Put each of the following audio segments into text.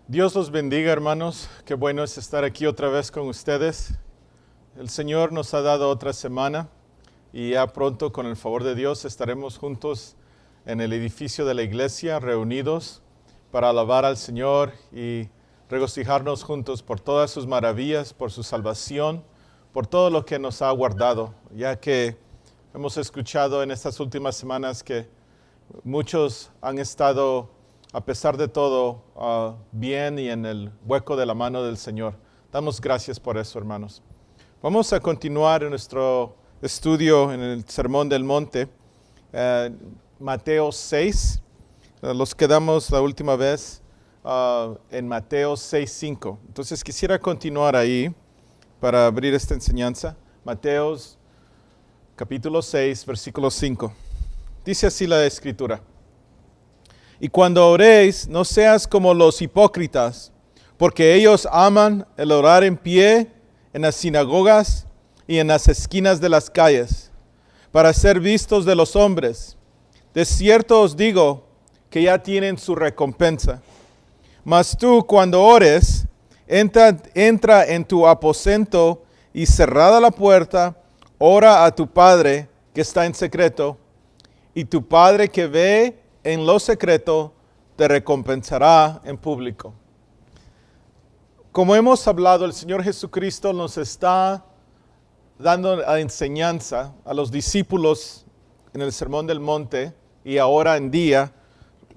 Dios los bendiga, hermanos. Qué bueno es estar aquí otra vez con ustedes. El Señor nos ha dado otra semana y ya pronto, con el favor de Dios, estaremos juntos en el edificio de la iglesia, reunidos para alabar al Señor y regocijarnos juntos por todas sus maravillas, por su salvación, por todo lo que nos ha guardado, ya que hemos escuchado en estas últimas semanas que muchos han estado, a pesar de todo, bien y en el hueco de la mano del Señor. Damos gracias por eso, hermanos. Vamos a continuar en nuestro estudio en el Sermón del Monte, Mateo 6. Los quedamos la última vez en Mateo 6:5. Entonces quisiera continuar ahí para abrir esta enseñanza. Mateo capítulo 6, versículo 5. Dice así la Escritura: Y cuando oréis, no seas como los hipócritas, porque ellos aman el orar en pie en las sinagogas y en las esquinas de las calles, para ser vistos de los hombres. De cierto os digo que ya tienen su recompensa. Mas tú, cuando ores, entra en tu aposento y cerrada la puerta, ora a tu Padre que está en secreto, y tu Padre que ve en lo secreto te recompensará en público. Como hemos hablado, el Señor Jesucristo nos está dando la enseñanza a los discípulos en el Sermón del Monte, y ahora en día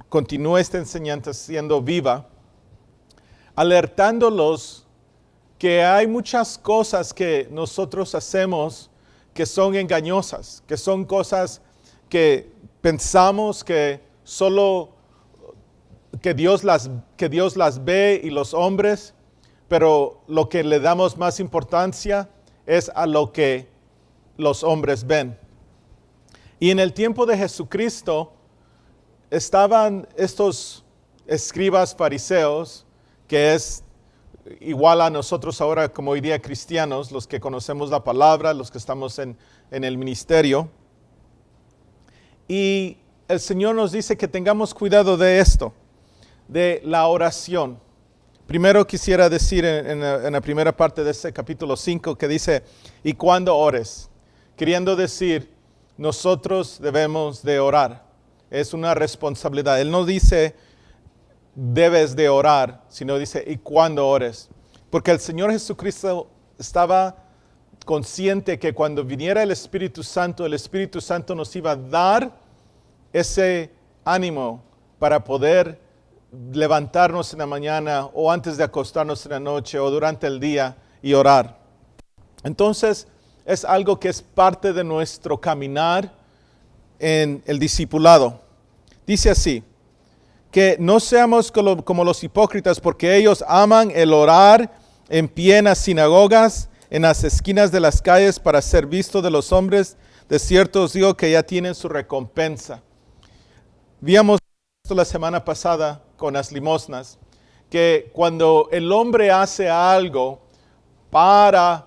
continúa esta enseñanza siendo viva, alertándolos que hay muchas cosas que nosotros hacemos que son engañosas, que son cosas que pensamos que solo que Dios las ve y los hombres, pero lo que le damos más importancia es a lo que los hombres ven. Y en el tiempo de Jesucristo estaban estos escribas fariseos, que es igual a nosotros ahora como hoy día cristianos, los que conocemos la palabra, los que estamos en el ministerio. Y el Señor nos dice que tengamos cuidado de esto, de la oración. Primero quisiera decir en la primera parte de este capítulo 5 que dice, y cuando ores, queriendo decir, nosotros debemos de orar. Es una responsabilidad. Él no dice, debes de orar, sino dice, y cuando ores. Porque el Señor Jesucristo estaba consciente que cuando viniera el Espíritu Santo nos iba a dar ese ánimo para poder levantarnos en la mañana o antes de acostarnos en la noche o durante el día y orar. Entonces es algo que es parte de nuestro caminar en el discipulado. Dice así, que no seamos como los hipócritas, porque ellos aman el orar en pie en las sinagogas, en las esquinas de las calles para ser visto de los hombres. De cierto os digo que ya tienen su recompensa. Víamos esto la semana pasada con las limosnas, que cuando el hombre hace algo para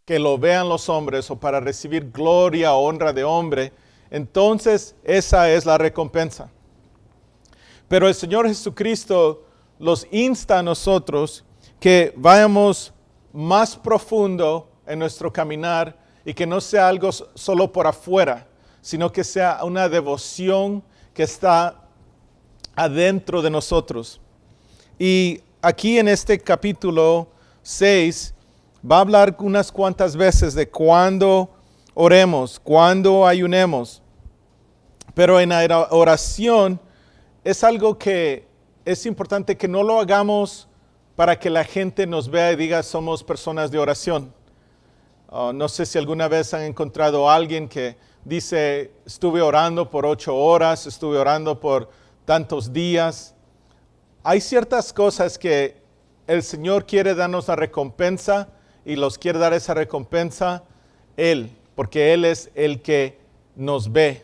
que lo vean los hombres o para recibir gloria o honra de hombre, entonces esa es la recompensa. Pero el Señor Jesucristo los insta a nosotros que vayamos más profundo en nuestro caminar y que no sea algo solo por afuera, sino que sea una devoción que está adentro de nosotros. Y aquí en este capítulo 6 va a hablar unas cuantas veces de cuándo oremos, cuándo ayunemos. Pero en la oración es algo que es importante que no lo hagamos para que la gente nos vea y diga somos personas de oración. No sé si alguna vez han encontrado a alguien que dice, estuve orando por 8 horas, estuve orando por tantos días. Hay ciertas cosas que el Señor quiere darnos la recompensa y los quiere dar esa recompensa Él, porque Él es el que nos ve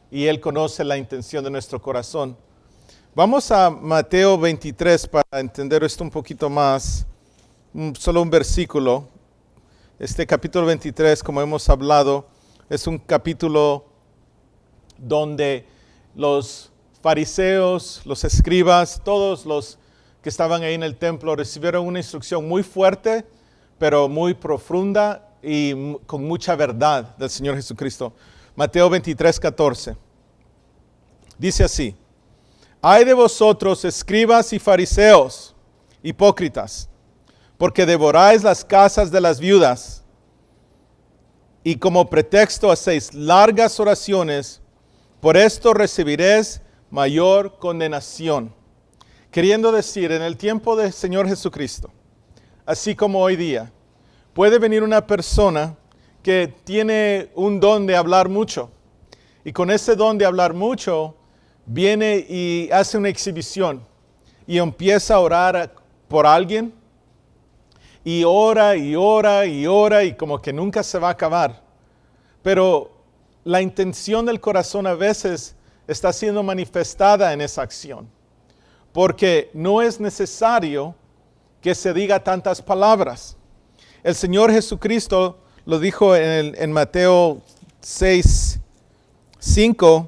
y Él conoce la intención de nuestro corazón. Vamos a Mateo 23 para entender esto un poquito más, solo un versículo. Este capítulo 23, como hemos hablado, es un capítulo donde los fariseos, los escribas, todos los que estaban ahí en el templo recibieron una instrucción muy fuerte, pero muy profunda y con mucha verdad del Señor Jesucristo. Mateo 23:14. Dice así: Ay de vosotros, escribas y fariseos, hipócritas, porque devoráis las casas de las viudas y como pretexto hacéis largas oraciones, por esto recibiréis mayor condenación. Queriendo decir, en el tiempo del Señor Jesucristo, así como hoy día, puede venir una persona que tiene un don de hablar mucho. Y con ese don de hablar mucho, viene y hace una exhibición y empieza a orar por alguien. Y ora y ora y ora y como que nunca se va a acabar. Pero la intención del corazón a veces está siendo manifestada en esa acción. Porque no es necesario que se diga tantas palabras. El Señor Jesucristo lo dijo en Mateo 6:5,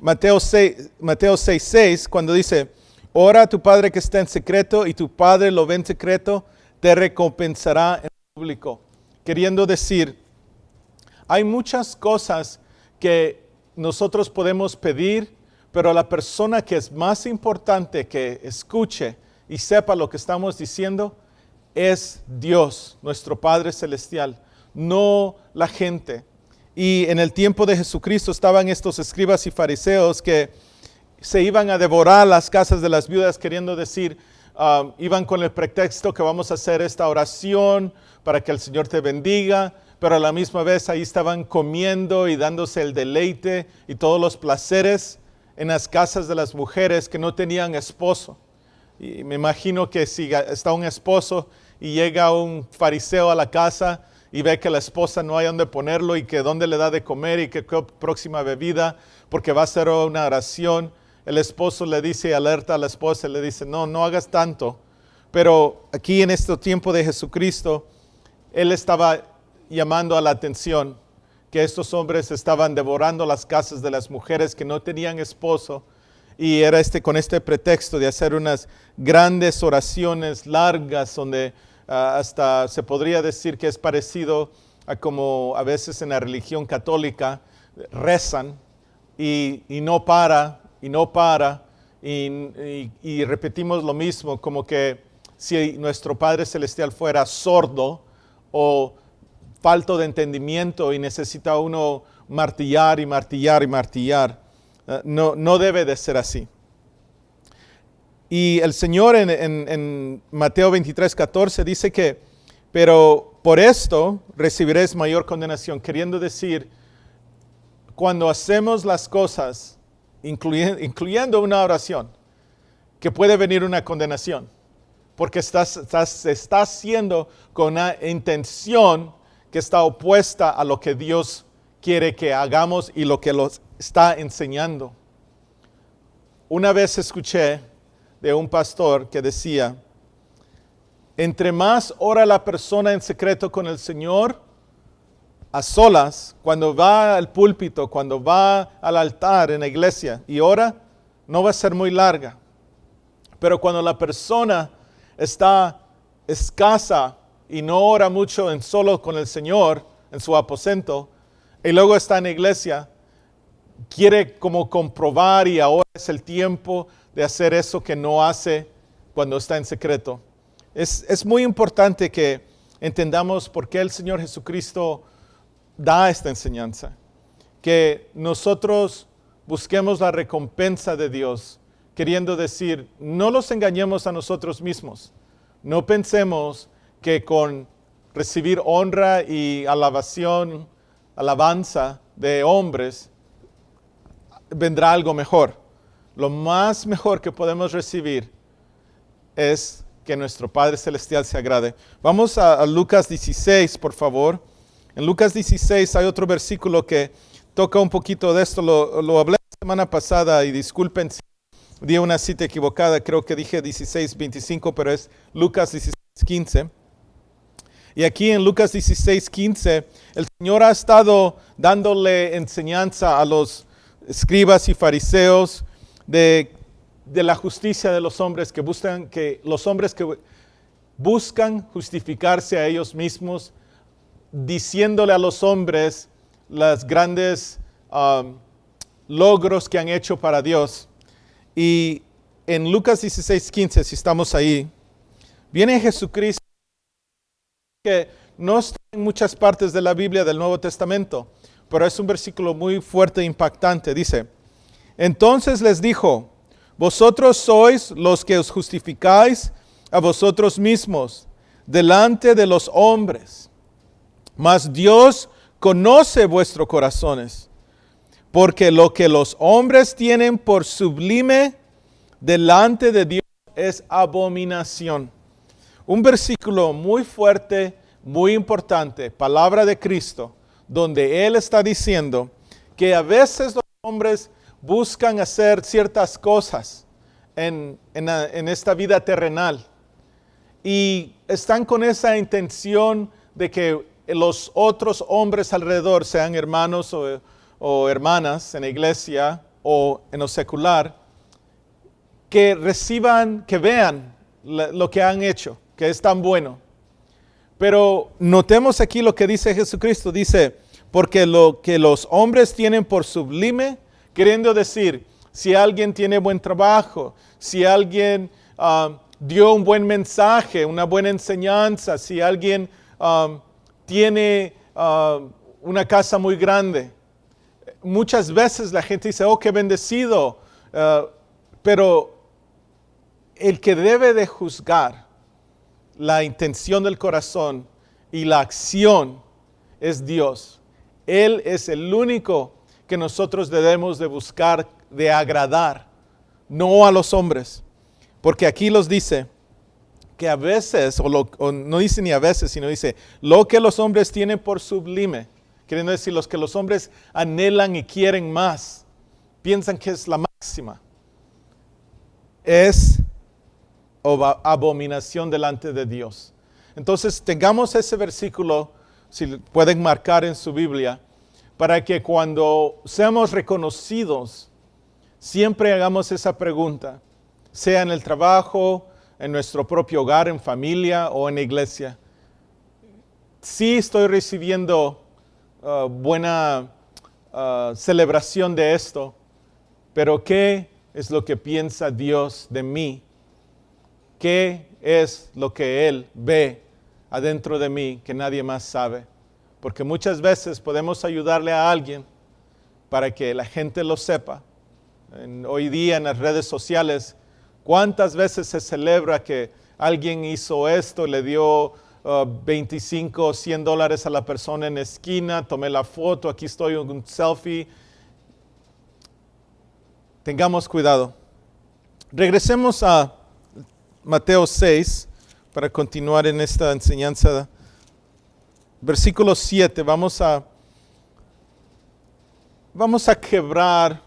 Mateo 6:6, cuando dice: Ora a tu Padre que está en secreto, y tu Padre lo ve en secreto, te recompensará en público. Queriendo decir, hay muchas cosas que nosotros podemos pedir, pero la persona que es más importante que escuche y sepa lo que estamos diciendo es Dios, nuestro Padre Celestial, no la gente. Y en el tiempo de Jesucristo estaban estos escribas y fariseos que se iban a devorar las casas de las viudas, queriendo decir, iban con el pretexto que vamos a hacer esta oración para que el Señor te bendiga, pero a la misma vez ahí estaban comiendo y dándose el deleite y todos los placeres en las casas de las mujeres que no tenían esposo. Y me imagino que si está un esposo y llega un fariseo a la casa y ve que la esposa no hay donde ponerlo y que dónde le da de comer y que próxima bebida, porque va a hacer una oración, el esposo le dice, alerta a la esposa, le dice, no hagas tanto. Pero aquí en este tiempo de Jesucristo, Él estaba llamando a la atención que estos hombres estaban devorando las casas de las mujeres que no tenían esposo, y era con este pretexto de hacer unas grandes oraciones largas donde hasta se podría decir que es parecido a como a veces en la religión católica rezan y no para y repetimos lo mismo, como que si nuestro Padre Celestial fuera sordo o falto de entendimiento y necesita uno martillar y martillar y martillar. No debe de ser así. Y el Señor en Mateo 23:14 dice que, pero por esto recibiréis mayor condenación, queriendo decir, cuando hacemos las cosas, incluyendo una oración, que puede venir una condenación, porque se está haciendo con una intención que está opuesta a lo que Dios quiere que hagamos y lo que los está enseñando. Una vez escuché de un pastor que decía, entre más ora la persona en secreto con el Señor, a solas, cuando va al púlpito, cuando va al altar en la iglesia y ora, no va a ser muy larga. Pero cuando la persona está escasa y no ora mucho en solo con el Señor, en su aposento, y luego está en la iglesia, quiere como comprobar y ahora es el tiempo de hacer eso que no hace cuando está en secreto. Es muy importante que entendamos por qué el Señor Jesucristo da esta enseñanza. Que nosotros busquemos la recompensa de Dios, queriendo decir, no los engañemos a nosotros mismos. No pensemos que con recibir honra y alabanza de hombres, vendrá algo mejor. Lo más mejor que podemos recibir es que nuestro Padre Celestial se agrade. Vamos a Lucas 16, por favor. En Lucas 16 hay otro versículo que toca un poquito de esto. Lo hablé la semana pasada y disculpen si di una cita equivocada. Creo que dije 16:25, pero es Lucas 16:15. Y aquí en Lucas 16:15, el Señor ha estado dándole enseñanza a los escribas y fariseos de la justicia de los hombres, que los hombres que buscan justificarse a ellos mismos, diciéndole a los hombres los grandes logros que han hecho para Dios. Y en Lucas 16:15, si estamos ahí, viene Jesucristo, que no está en muchas partes de la Biblia del Nuevo Testamento, pero es un versículo muy fuerte e impactante. Dice, entonces les dijo, vosotros sois los que os justificáis a vosotros mismos delante de los hombres, mas Dios conoce vuestros corazones, porque lo que los hombres tienen por sublime delante de Dios es abominación. Un versículo muy fuerte, muy importante, palabra de Cristo, donde Él está diciendo que a veces los hombres buscan hacer ciertas cosas en esta vida terrenal y están con esa intención de que los otros hombres alrededor, sean hermanos o hermanas en la iglesia o en lo secular, que reciban, que vean lo que han hecho, que es tan bueno. Pero notemos aquí lo que dice Jesucristo. Dice, porque lo que los hombres tienen por sublime, queriendo decir, si alguien tiene buen trabajo, si alguien dio un buen mensaje, una buena enseñanza, si alguien tiene una casa muy grande. Muchas veces la gente dice, oh, qué bendecido, pero el que debe de juzgar la intención del corazón y la acción es Dios. Él es el único que nosotros debemos de buscar de agradar, no a los hombres. Porque aquí los dice que a veces, o no dice ni a veces, sino dice, lo que los hombres tienen por sublime, queriendo decir, los que los hombres anhelan y quieren más, piensan que es la máxima, es abominación delante de Dios. Entonces tengamos ese versículo, si pueden marcar en su Biblia, para que cuando seamos reconocidos, siempre hagamos esa pregunta, sea en el trabajo, en nuestro propio hogar, en familia o en la iglesia. Sí estoy recibiendo buena celebración de esto, pero ¿qué es lo que piensa Dios de mí? ¿Qué es lo que Él ve adentro de mí que nadie más sabe? Porque muchas veces podemos ayudarle a alguien para que la gente lo sepa. Hoy día en las redes sociales, ¿cuántas veces se celebra que alguien hizo esto, le dio 25 o $100 a la persona en la esquina, tomé la foto, aquí estoy en un selfie? Tengamos cuidado. Regresemos a Mateo 6 para continuar en esta enseñanza. Versículo 7, vamos a quebrar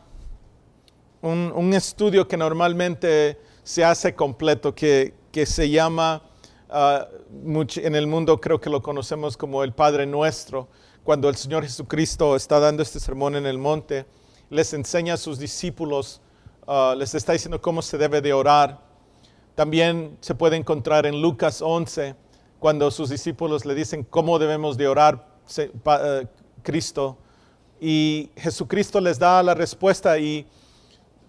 un estudio que normalmente se hace completo, que se llama, en el mundo creo que lo conocemos como el Padre Nuestro. Cuando el Señor Jesucristo está dando este sermón en el monte, les enseña a sus discípulos, les está diciendo cómo se debe de orar. También se puede encontrar en Lucas 11, cuando sus discípulos le dicen cómo debemos de orar Cristo. Y Jesucristo les da la respuesta, y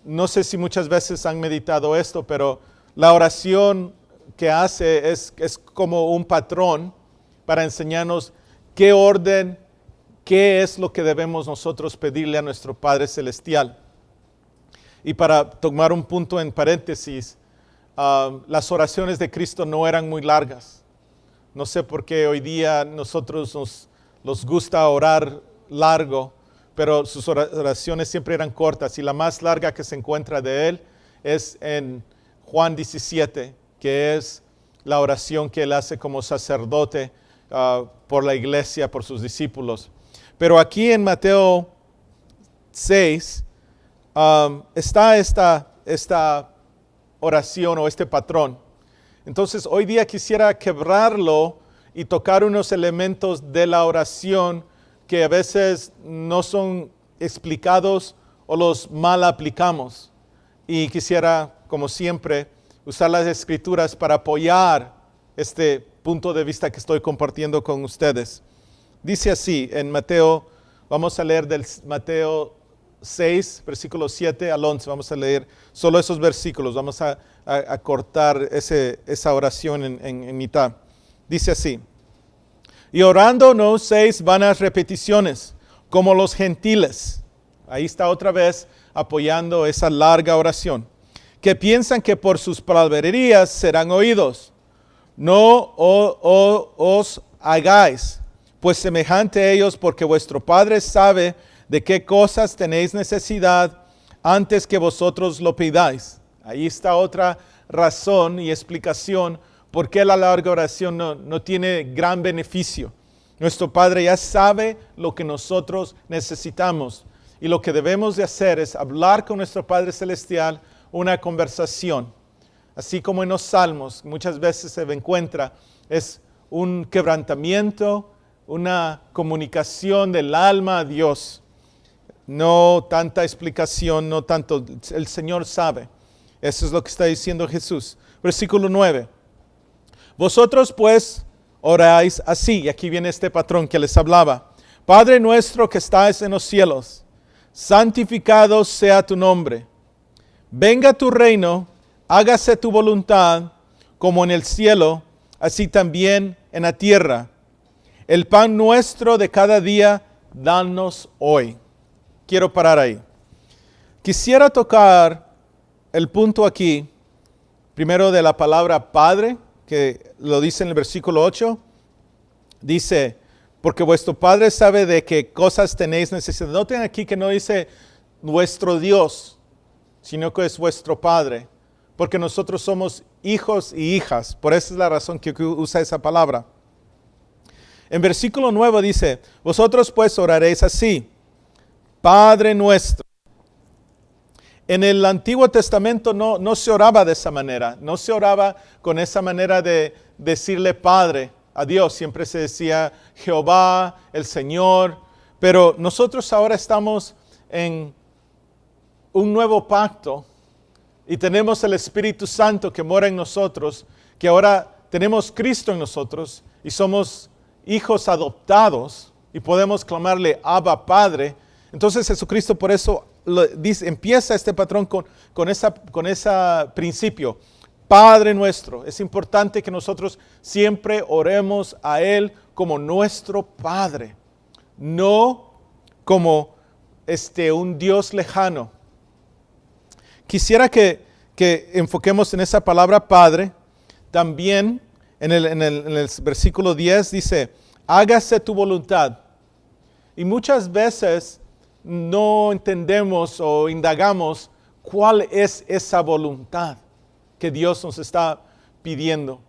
no sé si muchas veces han meditado esto, pero la oración que hace es como un patrón para enseñarnos qué orden, qué es lo que debemos nosotros pedirle a nuestro Padre Celestial. Y para tomar un punto en paréntesis, las oraciones de Cristo no eran muy largas. No sé por qué hoy día nosotros nos gusta orar largo, pero sus oraciones siempre eran cortas, y la más larga que se encuentra de él es en Juan 17, que es la oración que él hace como sacerdote por la iglesia, por sus discípulos. Pero aquí en Mateo 6 está esta oración o este patrón. Entonces hoy día quisiera quebrarlo y tocar unos elementos de la oración que a veces no son explicados o los mal aplicamos. Y quisiera, como siempre, usar las escrituras para apoyar este punto de vista que estoy compartiendo con ustedes. Dice así en Mateo, vamos a leer del Mateo 6, versículos 7 al 11. Vamos a leer solo esos versículos. Vamos a cortar esa oración en mitad. Dice así: y orando no uséis vanas repeticiones, como los gentiles. Ahí está otra vez apoyando esa larga oración. Que piensan que por sus palabrerías serán oídos. No os hagáis pues semejante a ellos, porque vuestro Padre sabe de qué cosas tenéis necesidad antes que vosotros lo pidáis. Ahí está otra razón y explicación por qué la larga oración no tiene gran beneficio. Nuestro Padre ya sabe lo que nosotros necesitamos, y lo que debemos de hacer es hablar con nuestro Padre Celestial una conversación. Así como en los Salmos muchas veces se encuentra, es un quebrantamiento, una comunicación del alma a Dios. No tanta explicación, no tanto, el Señor sabe. Eso es lo que está diciendo Jesús. Versículo 9. Vosotros pues oráis así, y aquí viene este patrón que les hablaba. Padre nuestro que estás en los cielos, santificado sea tu nombre. Venga tu reino, hágase tu voluntad, como en el cielo, así también en la tierra. El pan nuestro de cada día, danos hoy. Quiero parar ahí. Quisiera tocar el punto aquí, primero de la palabra Padre, que lo dice en el versículo 8. Dice, porque vuestro Padre sabe de qué cosas tenéis necesidad. Noten aquí que no dice nuestro Dios, sino que es vuestro Padre. Porque nosotros somos hijos y hijas. Por esa es la razón que usa esa palabra. En versículo 9 dice, vosotros pues oraréis así, Padre nuestro. En el Antiguo Testamento no se oraba de esa manera. No se oraba con esa manera de decirle Padre a Dios. Siempre se decía Jehová, el Señor. Pero nosotros ahora estamos en un nuevo pacto. Y tenemos el Espíritu Santo que mora en nosotros, que ahora tenemos Cristo en nosotros y somos hijos adoptados y podemos clamarle Abba Padre. Entonces Jesucristo por eso empieza este patrón con ese principio. Padre nuestro. Es importante que nosotros siempre oremos a Él como nuestro Padre, no como un Dios lejano. Quisiera que enfoquemos en esa palabra Padre. También en el versículo 10 dice, hágase tu voluntad. Y muchas veces no entendemos o indagamos cuál es esa voluntad que Dios nos está pidiendo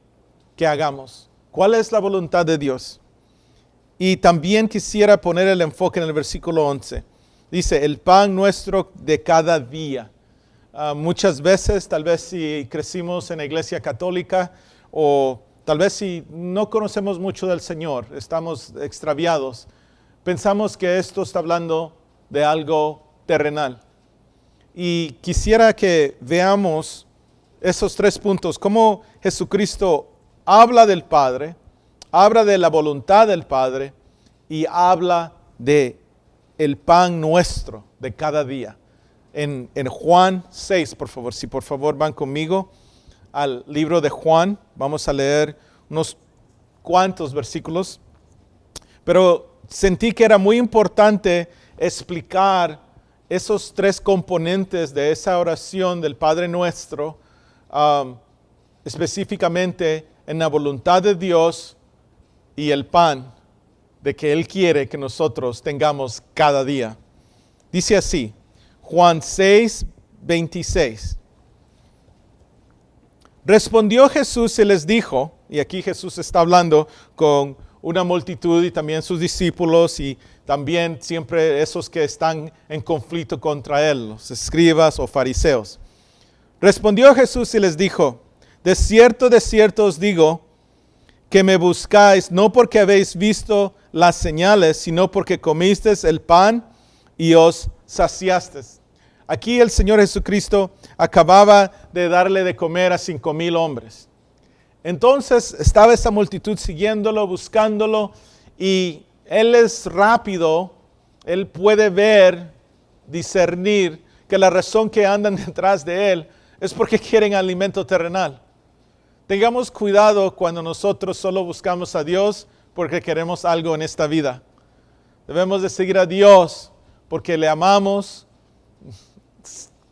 que hagamos. ¿Cuál es la voluntad de Dios? Y también quisiera poner el enfoque en el versículo 11. Dice, el pan nuestro de cada día. Muchas veces, tal vez si crecimos en la iglesia católica o tal vez si no conocemos mucho del Señor, estamos extraviados, pensamos que esto está hablando de algo terrenal. Y quisiera que veamos esos 3 puntos, cómo Jesucristo habla del Padre, habla de la voluntad del Padre y habla de el pan nuestro de cada día. En Juan 6, por favor van conmigo al libro de Juan. Vamos a leer unos cuantos versículos. Pero sentí que era muy importante explicar esos 3 componentes de esa oración del Padre Nuestro, específicamente en la voluntad de Dios y el pan de que Él quiere que nosotros tengamos cada día. Dice así, Juan 6, 26. Respondió Jesús y les dijo, y aquí Jesús está hablando con una multitud y también sus discípulos y también siempre esos que están en conflicto contra Él, los escribas o fariseos. Respondió Jesús y les dijo, de cierto os digo, que me buscáis no porque habéis visto las señales, sino porque comisteis el pan y os saciasteis. Aquí el Señor Jesucristo acababa de darle de comer a 5,000 hombres. Entonces estaba esa multitud siguiéndolo, buscándolo, y Él es rápido, Él puede ver, discernir que la razón que andan detrás de Él es porque quieren alimento terrenal. Tengamos cuidado cuando nosotros solo buscamos a Dios porque queremos algo en esta vida. Debemos de seguir a Dios porque le amamos.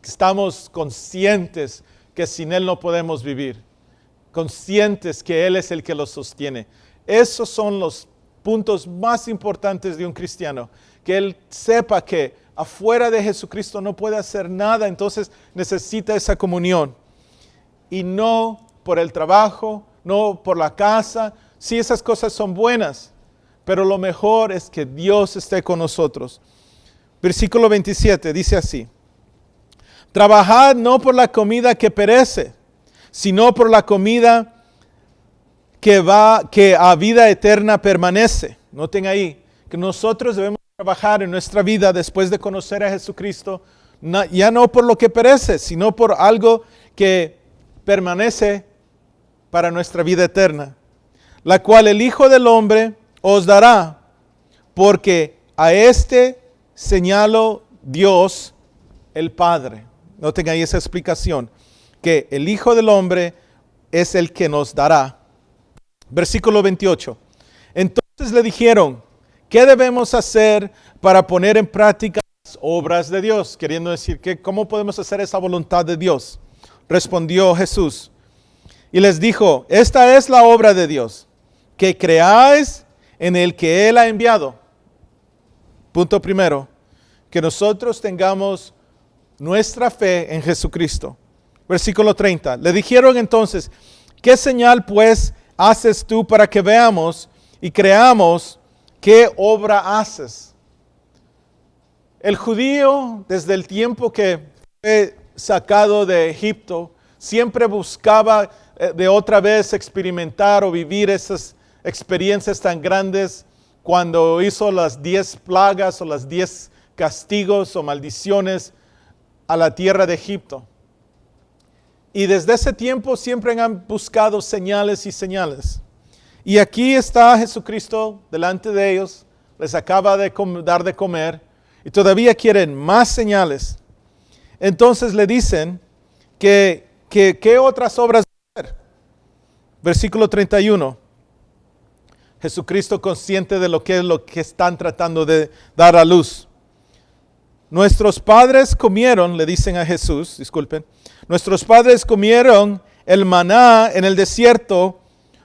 Estamos conscientes que sin Él no podemos vivir. Conscientes que Él es el que los sostiene. Esos son los puntos más importantes de un cristiano. Que él sepa que afuera de Jesucristo no puede hacer nada, entonces necesita esa comunión. Y no por el trabajo, no por la casa. Sí, esas cosas son buenas, pero lo mejor es que Dios esté con nosotros. Versículo 27 dice así: trabajad no por la comida que perece, sino por la comida que a vida eterna permanece. Noten ahí que nosotros debemos trabajar en nuestra vida después de conocer a Jesucristo, ya no por lo que perece, sino por algo que permanece para nuestra vida eterna, la cual el Hijo del Hombre os dará, porque a este señaló Dios el Padre. Noten ahí esa explicación, que el Hijo del Hombre es el que nos dará. Versículo 28. Entonces le dijeron: ¿qué debemos hacer para poner en práctica las obras de Dios? Queriendo decir, ¿cómo podemos hacer esa voluntad de Dios? Respondió Jesús y les dijo: esta es la obra de Dios, que creáis en el que Él ha enviado. Punto primero, que nosotros tengamos nuestra fe en Jesucristo. Versículo 30. Le dijeron entonces: ¿qué señal pues haces tú para que veamos y creamos qué obra haces? El judío, desde el tiempo que fue sacado de Egipto, siempre buscaba de otra vez experimentar o vivir esas experiencias tan grandes cuando hizo las 10 plagas o las 10 castigos o maldiciones a la tierra de Egipto. Y desde ese tiempo siempre han buscado señales y señales. Y aquí está Jesucristo delante de ellos, les acaba de dar de comer y todavía quieren más señales. Entonces le dicen que ¿qué otras obras hacer? Versículo 31. Jesucristo consciente de lo que están tratando de dar a luz. Nuestros padres comieron, le dicen a Jesús, disculpen, nuestros padres comieron el maná en el desierto,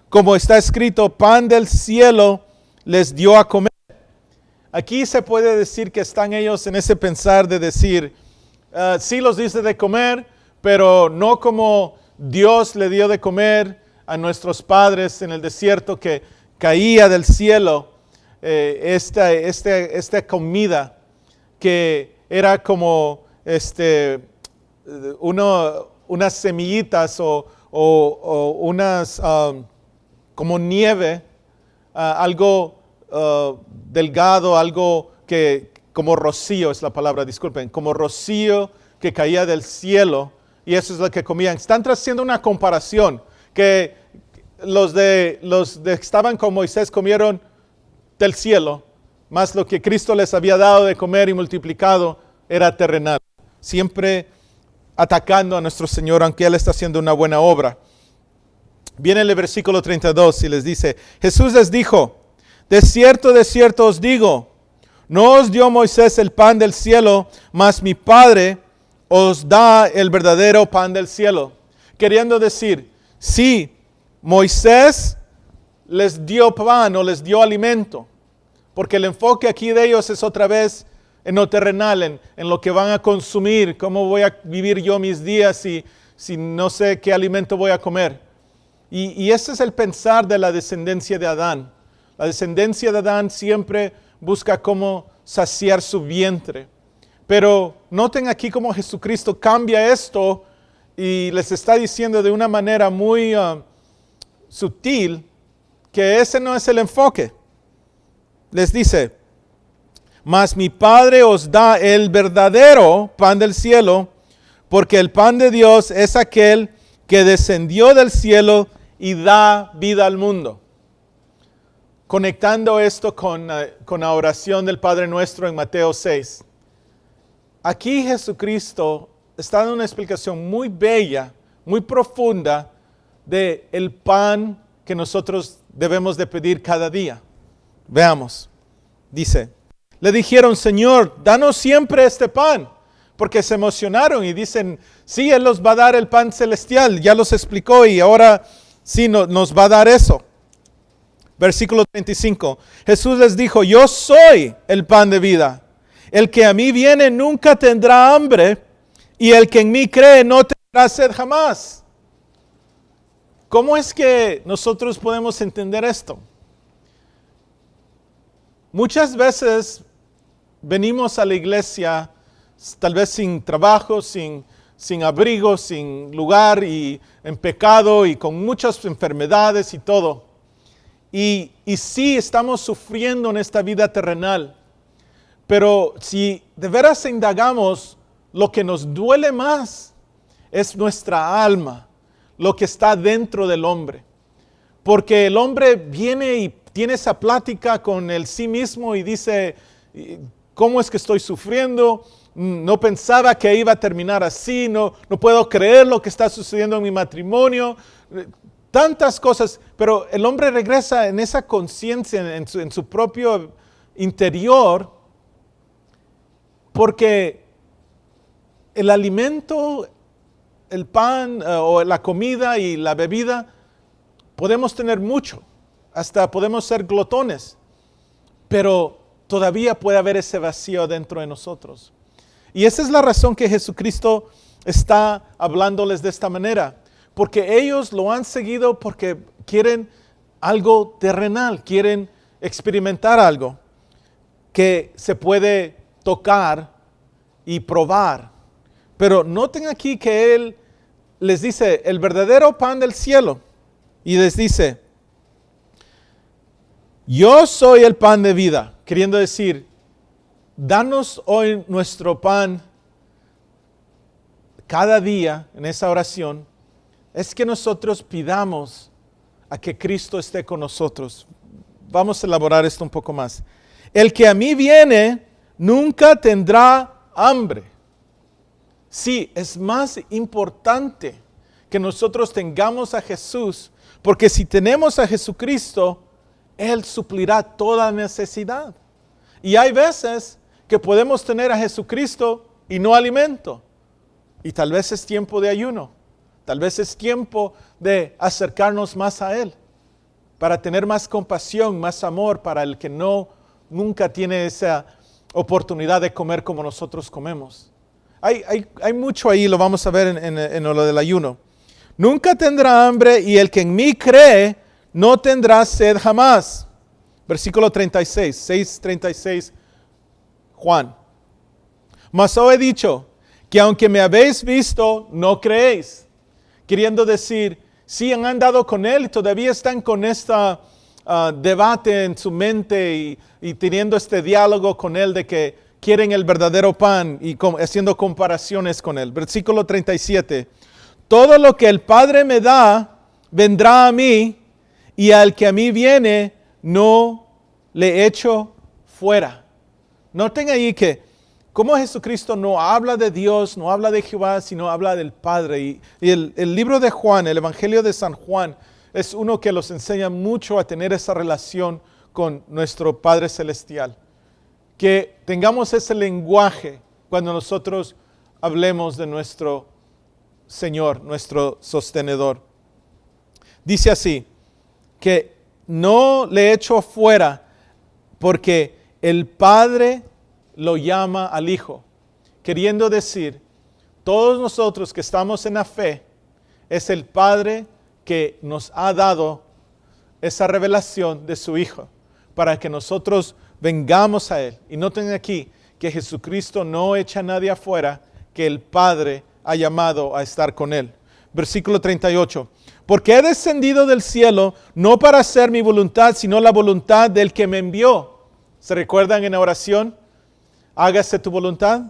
como está escrito, pan del cielo les dio a comer. Aquí se puede decir que están ellos en ese pensar de decir, sí los dice de comer, pero no como Dios le dio de comer a nuestros padres en el desierto, que caía del cielo esta comida que era como unas semillitas o unas como nieve, algo delgado, algo que como rocío es la palabra, disculpen, como rocío que caía del cielo, y eso es lo que comían. Están haciendo una comparación, que los que estaban con Moisés comieron del cielo, más lo que Cristo les había dado de comer y multiplicado era terrenal. Siempre atacando a nuestro Señor, aunque Él está haciendo una buena obra. Viene el versículo 32 y les dice: Jesús les dijo: de cierto os digo, no os dio Moisés el pan del cielo, mas mi Padre os da el verdadero pan del cielo. Queriendo decir, sí, Moisés les dio pan o les dio alimento, porque el enfoque aquí de ellos es otra vez en lo terrenal, en lo que van a consumir, cómo voy a vivir yo mis días si no sé qué alimento voy a comer. Y ese es el pensar de la descendencia de Adán. La descendencia de Adán siempre busca cómo saciar su vientre. Pero noten aquí cómo Jesucristo cambia esto y les está diciendo de una manera muy sutil que ese no es el enfoque. Les dice: mas mi Padre os da el verdadero pan del cielo, porque el pan de Dios es aquel que descendió del cielo y da vida al mundo. Conectando esto con la oración del Padre Nuestro en Mateo 6. Aquí Jesucristo está dando una explicación muy bella, muy profunda de el pan que nosotros debemos de pedir cada día. Veamos. Dice, le dijeron, Señor, danos siempre este pan. Porque se emocionaron y dicen, sí, Él nos va a dar el pan celestial. Ya los explicó y ahora sí nos va a dar eso. Versículo 35. Jesús les dijo, yo soy el pan de vida. El que a mí viene nunca tendrá hambre, y el que en mí cree no tendrá sed jamás. ¿Cómo es que nosotros podemos entender esto? Muchas veces venimos a la iglesia tal vez sin trabajo, sin abrigo, sin lugar y en pecado y con muchas enfermedades y todo. Y sí estamos sufriendo en esta vida terrenal. Pero si de veras indagamos, lo que nos duele más es nuestra alma, lo que está dentro del hombre. Porque el hombre viene y tiene esa plática con el sí mismo y dice, ¿cómo es que estoy sufriendo? No pensaba que iba a terminar así, no puedo creer lo que está sucediendo en mi matrimonio. Tantas cosas, pero el hombre regresa en esa conciencia, en su propio interior, porque el alimento, el pan o la comida y la bebida, podemos tener mucho, hasta podemos ser glotones, pero todavía puede haber ese vacío dentro de nosotros. Y esa es la razón que Jesucristo está hablándoles de esta manera, porque ellos lo han seguido porque quieren algo terrenal, quieren experimentar algo que se puede tocar y probar. Pero noten aquí que Él les dice, el verdadero pan del cielo, y les dice, yo soy el pan de vida, queriendo decir, danos hoy nuestro pan cada día en esa oración. Es que nosotros pidamos a que Cristo esté con nosotros. Vamos a elaborar esto un poco más. El que a mí viene nunca tendrá hambre. Sí, es más importante que nosotros tengamos a Jesús, porque si tenemos a Jesucristo, Él suplirá toda necesidad. Y hay veces que podemos tener a Jesucristo y no alimento. Y tal vez es tiempo de ayuno. Tal vez es tiempo de acercarnos más a Él, para tener más compasión, más amor para el que nunca tiene esa oportunidad de comer como nosotros comemos. Hay mucho ahí, lo vamos a ver en lo del ayuno. Nunca tendrá hambre y el que en mí cree no tendrá sed jamás. Versículo 36, 6:36, Juan. Mas os he dicho que aunque me habéis visto, no creéis. Queriendo decir, sí han andado con Él y todavía están con esta debate en su mente y teniendo este diálogo con Él de que quieren el verdadero pan y haciendo comparaciones con Él. Versículo 37. Todo lo que el Padre me da, vendrá a mí, y al que a mí viene, no le echo fuera. Noten ahí que como Jesucristo no habla de Dios, no habla de Jehová, sino habla del Padre. Y el libro de Juan, el Evangelio de San Juan, es uno que los enseña mucho a tener esa relación con nuestro Padre Celestial. Que tengamos ese lenguaje cuando nosotros hablemos de nuestro Señor, nuestro sostenedor. Dice así, que no le echo fuera porque el Padre lo llama al Hijo. Queriendo decir, todos nosotros que estamos en la fe, es el Padre que nos ha dado esa revelación de su Hijo, para que nosotros vengamos a Él. Y noten aquí que Jesucristo no echa a nadie afuera, que el Padre ha llamado a estar con Él. Versículo 38. Porque he descendido del cielo, no para hacer mi voluntad, sino la voluntad del que me envió. ¿Se recuerdan en la oración? hágase tu voluntad.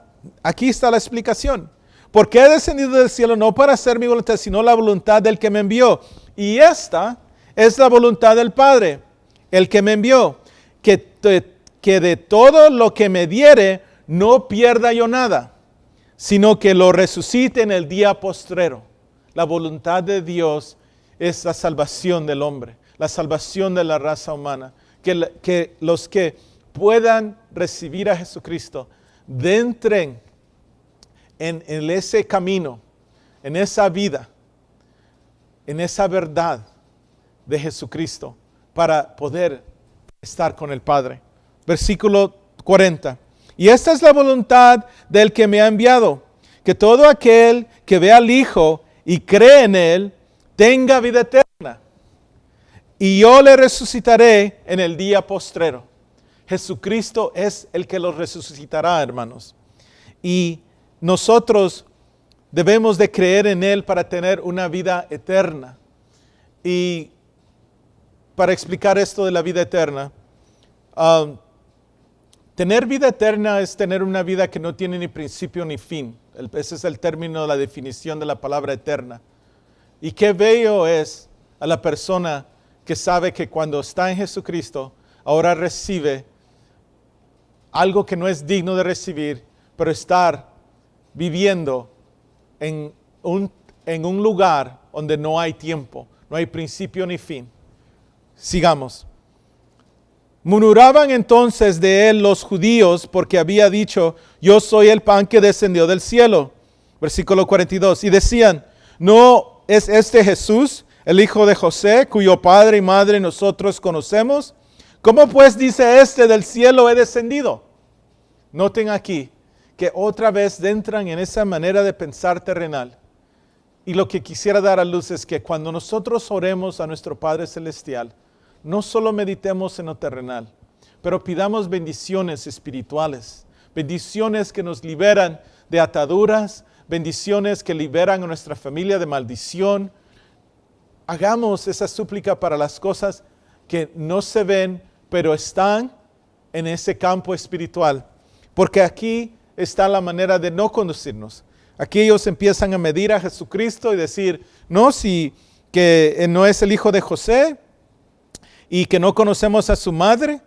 Aquí está la explicación. Porque he descendido del cielo no para hacer mi voluntad, sino la voluntad del que me envió. Y esta es la voluntad del Padre, el que me envió, que de todo lo que me diere no pierda yo nada, sino que lo resucite en el día postrero. La voluntad de Dios es la salvación del hombre, la salvación de la raza humana. Que los que puedan recibir a Jesucristo entren en ese camino, en esa vida, en esa verdad de Jesucristo para poder estar con el Padre. Versículo 40. Y esta es la voluntad del que me ha enviado, que todo aquel que ve al Hijo y cree en Él, tenga vida eterna. Y yo le resucitaré en el día postrero. Jesucristo es el que los resucitará, hermanos. Y nosotros debemos de creer en Él para tener una vida eterna. Y para explicar esto de la vida eterna, tener vida eterna es tener una vida que no tiene ni principio ni fin. Ese es el término, la definición de la palabra eterna. Y qué bello es a la persona que sabe que cuando está en Jesucristo, ahora recibe algo que no es digno de recibir, pero estar viviendo en un lugar donde no hay tiempo, no hay principio ni fin. Sigamos. Murmuraban entonces de él los judíos porque había dicho, yo soy el pan que descendió del cielo. Versículo 42. Y decían, ¿no es este Jesús, el hijo de José, cuyo padre y madre nosotros conocemos? ¿Cómo pues dice este del cielo he descendido? Noten aquí que otra vez entran en esa manera de pensar terrenal. Y lo que quisiera dar a luz es que cuando nosotros oremos a nuestro Padre Celestial, no solo meditemos en lo terrenal, pero pidamos bendiciones espirituales, bendiciones que nos liberan de ataduras, bendiciones que liberan a nuestra familia de maldición. Hagamos esa súplica para las cosas que no se ven, pero están en ese campo espiritual. Porque aquí está la manera de no conducirnos. Aquí ellos empiezan a medir a Jesucristo y decir, no, si que no es el hijo de José y que no conocemos a su madre.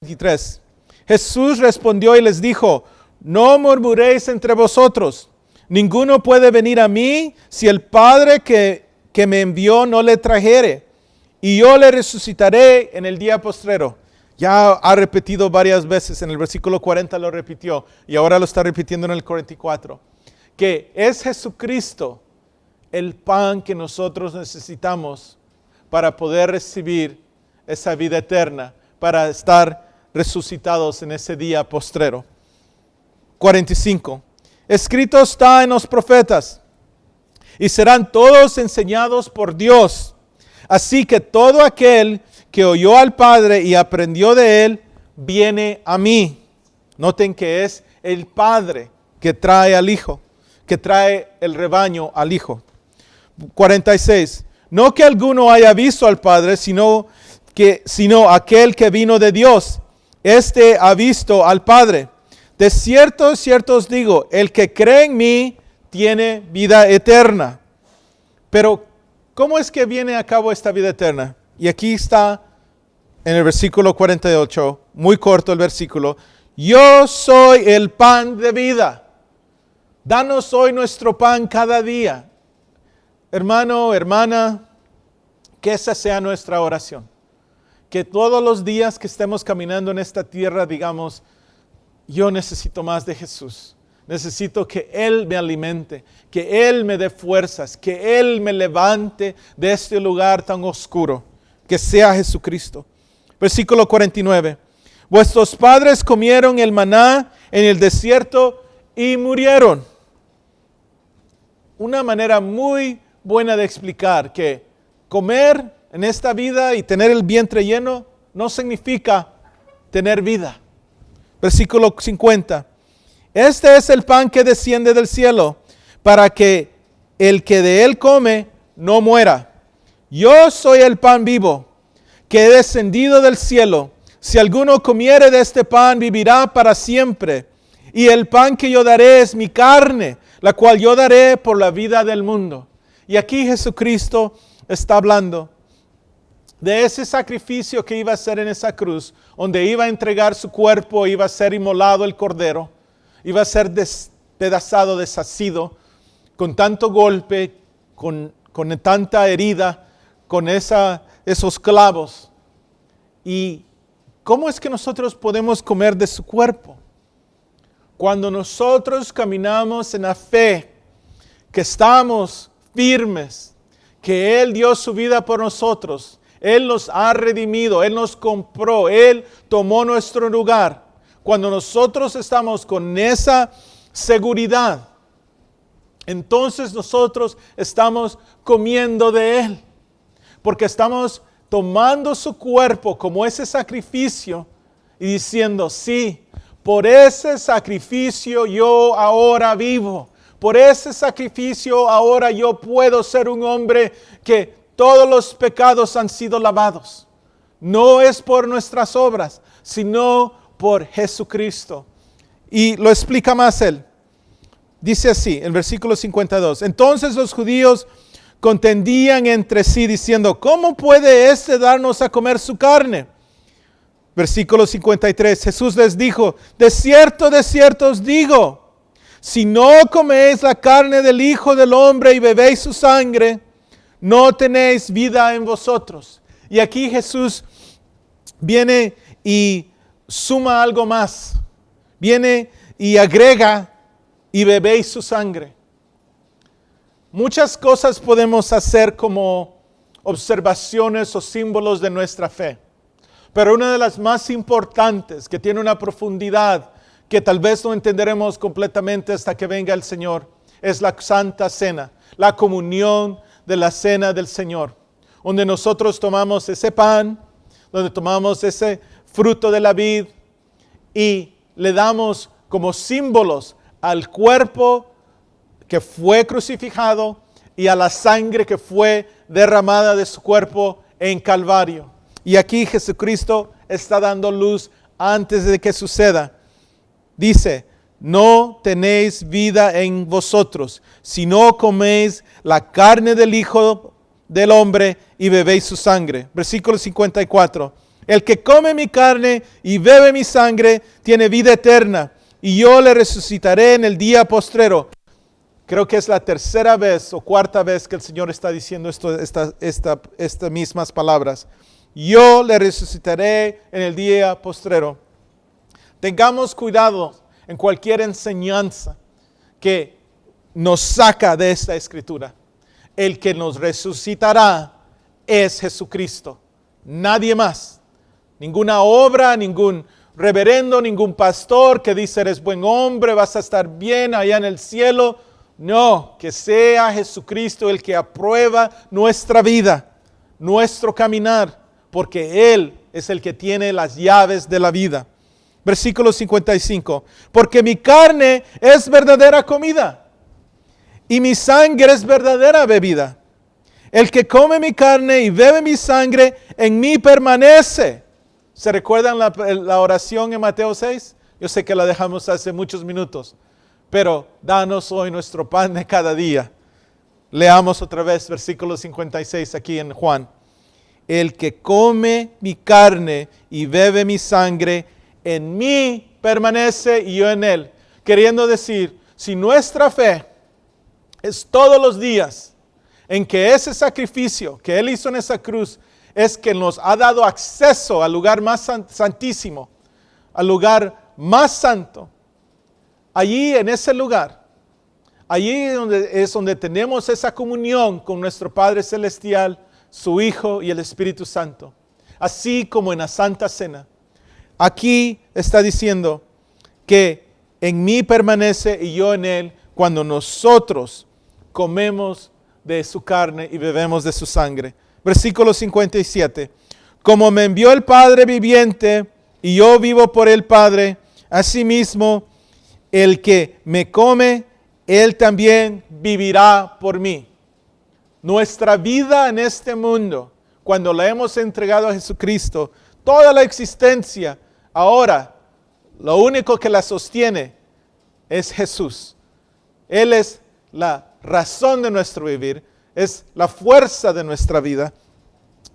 23. Jesús respondió y les dijo, no murmuréis entre vosotros. Ninguno puede venir a mí si el Padre que me envió no le trajere. Y yo le resucitaré en el día postrero. Ya ha repetido varias veces, en el versículo 40 lo repitió y ahora lo está repitiendo en el 44. Que es Jesucristo el pan que nosotros necesitamos para poder recibir esa vida eterna, para estar resucitados en ese día postrero. 45. Escrito está en los profetas y serán todos enseñados por Dios. Así que todo aquel que oyó al Padre y aprendió de Él, viene a mí. Noten que es el Padre que trae al Hijo, que trae el rebaño al Hijo. 46. No que alguno haya visto al Padre, sino aquel que vino de Dios. Este ha visto al Padre. De cierto os digo, el que cree en mí tiene vida eterna. Pero, ¿cómo es que viene a cabo esta vida eterna? Y aquí está en el versículo 48, muy corto el versículo. Yo soy el pan de vida. Danos hoy nuestro pan cada día. Hermano, hermana, que esa sea nuestra oración. Que todos los días que estemos caminando en esta tierra digamos, yo necesito más de Jesús. Necesito que Él me alimente, que Él me dé fuerzas, que Él me levante de este lugar tan oscuro. Que sea Jesucristo. Versículo 49. Vuestros padres comieron el maná en el desierto y murieron. Una manera muy buena de explicar que comer en esta vida y tener el vientre lleno no significa tener vida. Versículo 50. Este es el pan que desciende del cielo, para que el que de él come no muera. Yo soy el pan vivo, que he descendido del cielo. Si alguno comiere de este pan, vivirá para siempre. Y el pan que yo daré es mi carne, la cual yo daré por la vida del mundo. Y aquí Jesucristo está hablando de ese sacrificio que iba a hacer en esa cruz, donde iba a entregar su cuerpo, iba a ser inmolado el cordero, iba a ser despedazado, deshacido, con tanto golpe, con tanta herida, con esos clavos. ¿Y cómo es que nosotros podemos comer de su cuerpo? Cuando nosotros caminamos en la fe, que estamos firmes, que Él dio su vida por nosotros, Él nos ha redimido, Él nos compró, Él tomó nuestro lugar. Cuando nosotros estamos con esa seguridad, entonces nosotros estamos comiendo de Él, porque estamos tomando su cuerpo como ese sacrificio y diciendo, sí, por ese sacrificio yo ahora vivo. Por ese sacrificio ahora yo puedo ser un hombre que todos los pecados han sido lavados. No es por nuestras obras, sino por Jesucristo. Y lo explica más él. Dice así, en versículo 52. Entonces los judíos contendían entre sí diciendo, ¿cómo puede éste darnos a comer su carne? Versículo 53. Jesús les dijo, de cierto os digo, si no coméis la carne del Hijo del Hombre y bebéis su sangre, no tenéis vida en vosotros. Y aquí Jesús viene y suma algo más. Viene y agrega, y bebéis su sangre. Muchas cosas podemos hacer como observaciones o símbolos de nuestra fe. Pero una de las más importantes, que tiene una profundidad que tal vez no entenderemos completamente hasta que venga el Señor, es la Santa Cena, la comunión de la Cena del Señor, donde nosotros tomamos ese pan, donde tomamos ese fruto de la vid y le damos como símbolos al cuerpo que fue crucificado y a la sangre que fue derramada de su cuerpo en Calvario. Y aquí Jesucristo está dando luz antes de que suceda. Dice, no tenéis vida en vosotros, si no coméis la carne del Hijo del Hombre y bebéis su sangre. Versículo 54. El que come mi carne y bebe mi sangre tiene vida eterna, y yo le resucitaré en el día postrero. Creo que es la tercera vez o cuarta vez que el Señor está diciendo estas mismas palabras. Yo le resucitaré en el día postrero. Tengamos cuidado en cualquier enseñanza que nos saca de esta escritura. El que nos resucitará es Jesucristo. Nadie más. Ninguna obra, ningún reverendo, ningún pastor que dice eres buen hombre, vas a estar bien allá en el cielo. No, que sea Jesucristo el que aprueba nuestra vida, nuestro caminar, porque Él es el que tiene las llaves de la vida. Versículo 55. Porque mi carne es verdadera comida y mi sangre es verdadera bebida. El que come mi carne y bebe mi sangre, en mí permanece. ¿Se recuerdan la oración en Mateo 6? Yo sé que la dejamos hace muchos minutos, pero danos hoy nuestro pan de cada día. Leamos otra vez versículo 56 aquí en Juan. El que come mi carne y bebe mi sangre, en mí permanece y yo en él. Queriendo decir, si nuestra fe es todos los días en que ese sacrificio que Él hizo en esa cruz es que nos ha dado acceso al lugar más santísimo, al lugar más santo, allí en ese lugar, allí es donde tenemos esa comunión con nuestro Padre Celestial, su Hijo y el Espíritu Santo, así como en la Santa Cena. Aquí está diciendo que en mí permanece y yo en él cuando nosotros comemos de su carne y bebemos de su sangre. Versículo 57. Como me envió el Padre viviente y yo vivo por el Padre, asimismo el que me come, él también vivirá por mí. Nuestra vida en este mundo, cuando la hemos entregado a Jesucristo, toda la existencia. Ahora, lo único que la sostiene es Jesús. Él es la razón de nuestro vivir, es la fuerza de nuestra vida.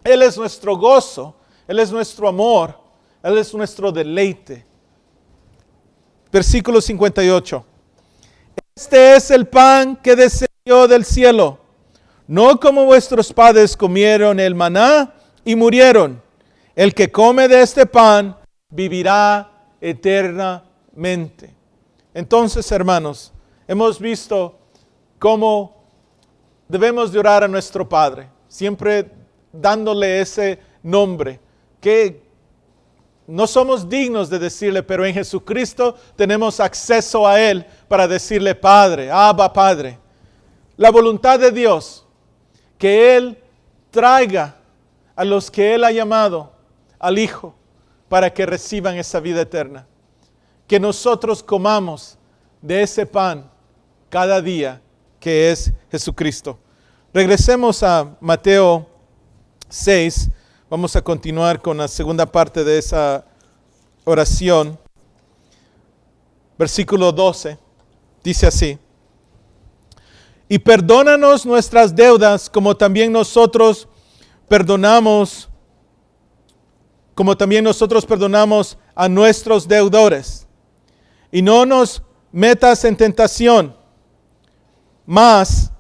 Él es nuestro gozo, Él es nuestro amor, Él es nuestro deleite. Versículo 58. Este es el pan que descendió del cielo, no como vuestros padres comieron el maná y murieron. El que come de este pan vivirá eternamente. Entonces, hermanos, hemos visto cómo debemos de orar a nuestro Padre, siempre dándole ese nombre, que no somos dignos de decirle, pero en Jesucristo tenemos acceso a Él para decirle Padre, Abba Padre. La voluntad de Dios, que Él traiga a los que Él ha llamado al Hijo para que reciban esa vida eterna. Que nosotros comamos de ese pan cada día que es Jesucristo. Regresemos a Mateo 6. Vamos a continuar con la segunda parte de esa oración. Versículo 12. Dice así. Y perdónanos nuestras deudas como también nosotros perdonamos a nuestros deudores. Y no nos metas en tentación, mas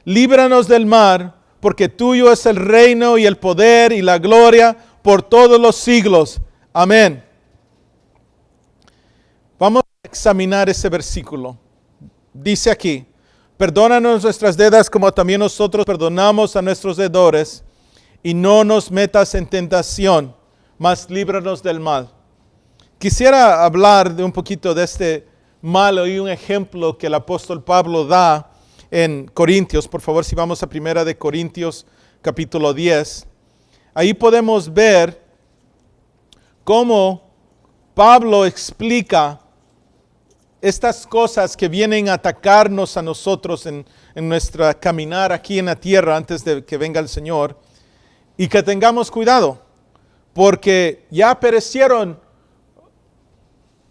líbranos del mal, porque tuyo es el reino y el poder y la gloria por todos los siglos. Amén. Vamos a examinar ese versículo. Dice aquí, perdónanos nuestras deudas como también nosotros perdonamos a nuestros deudores, y no nos metas en tentación, mas líbranos del mal. Quisiera hablar de un poquito de este mal y un ejemplo que el apóstol Pablo da en Corintios. Por favor, si vamos a 1 Corintios capítulo 10. Ahí podemos ver cómo Pablo explica estas cosas que vienen a atacarnos a nosotros en nuestra caminar aquí en la tierra antes de que venga el Señor. Y que tengamos cuidado, porque ya perecieron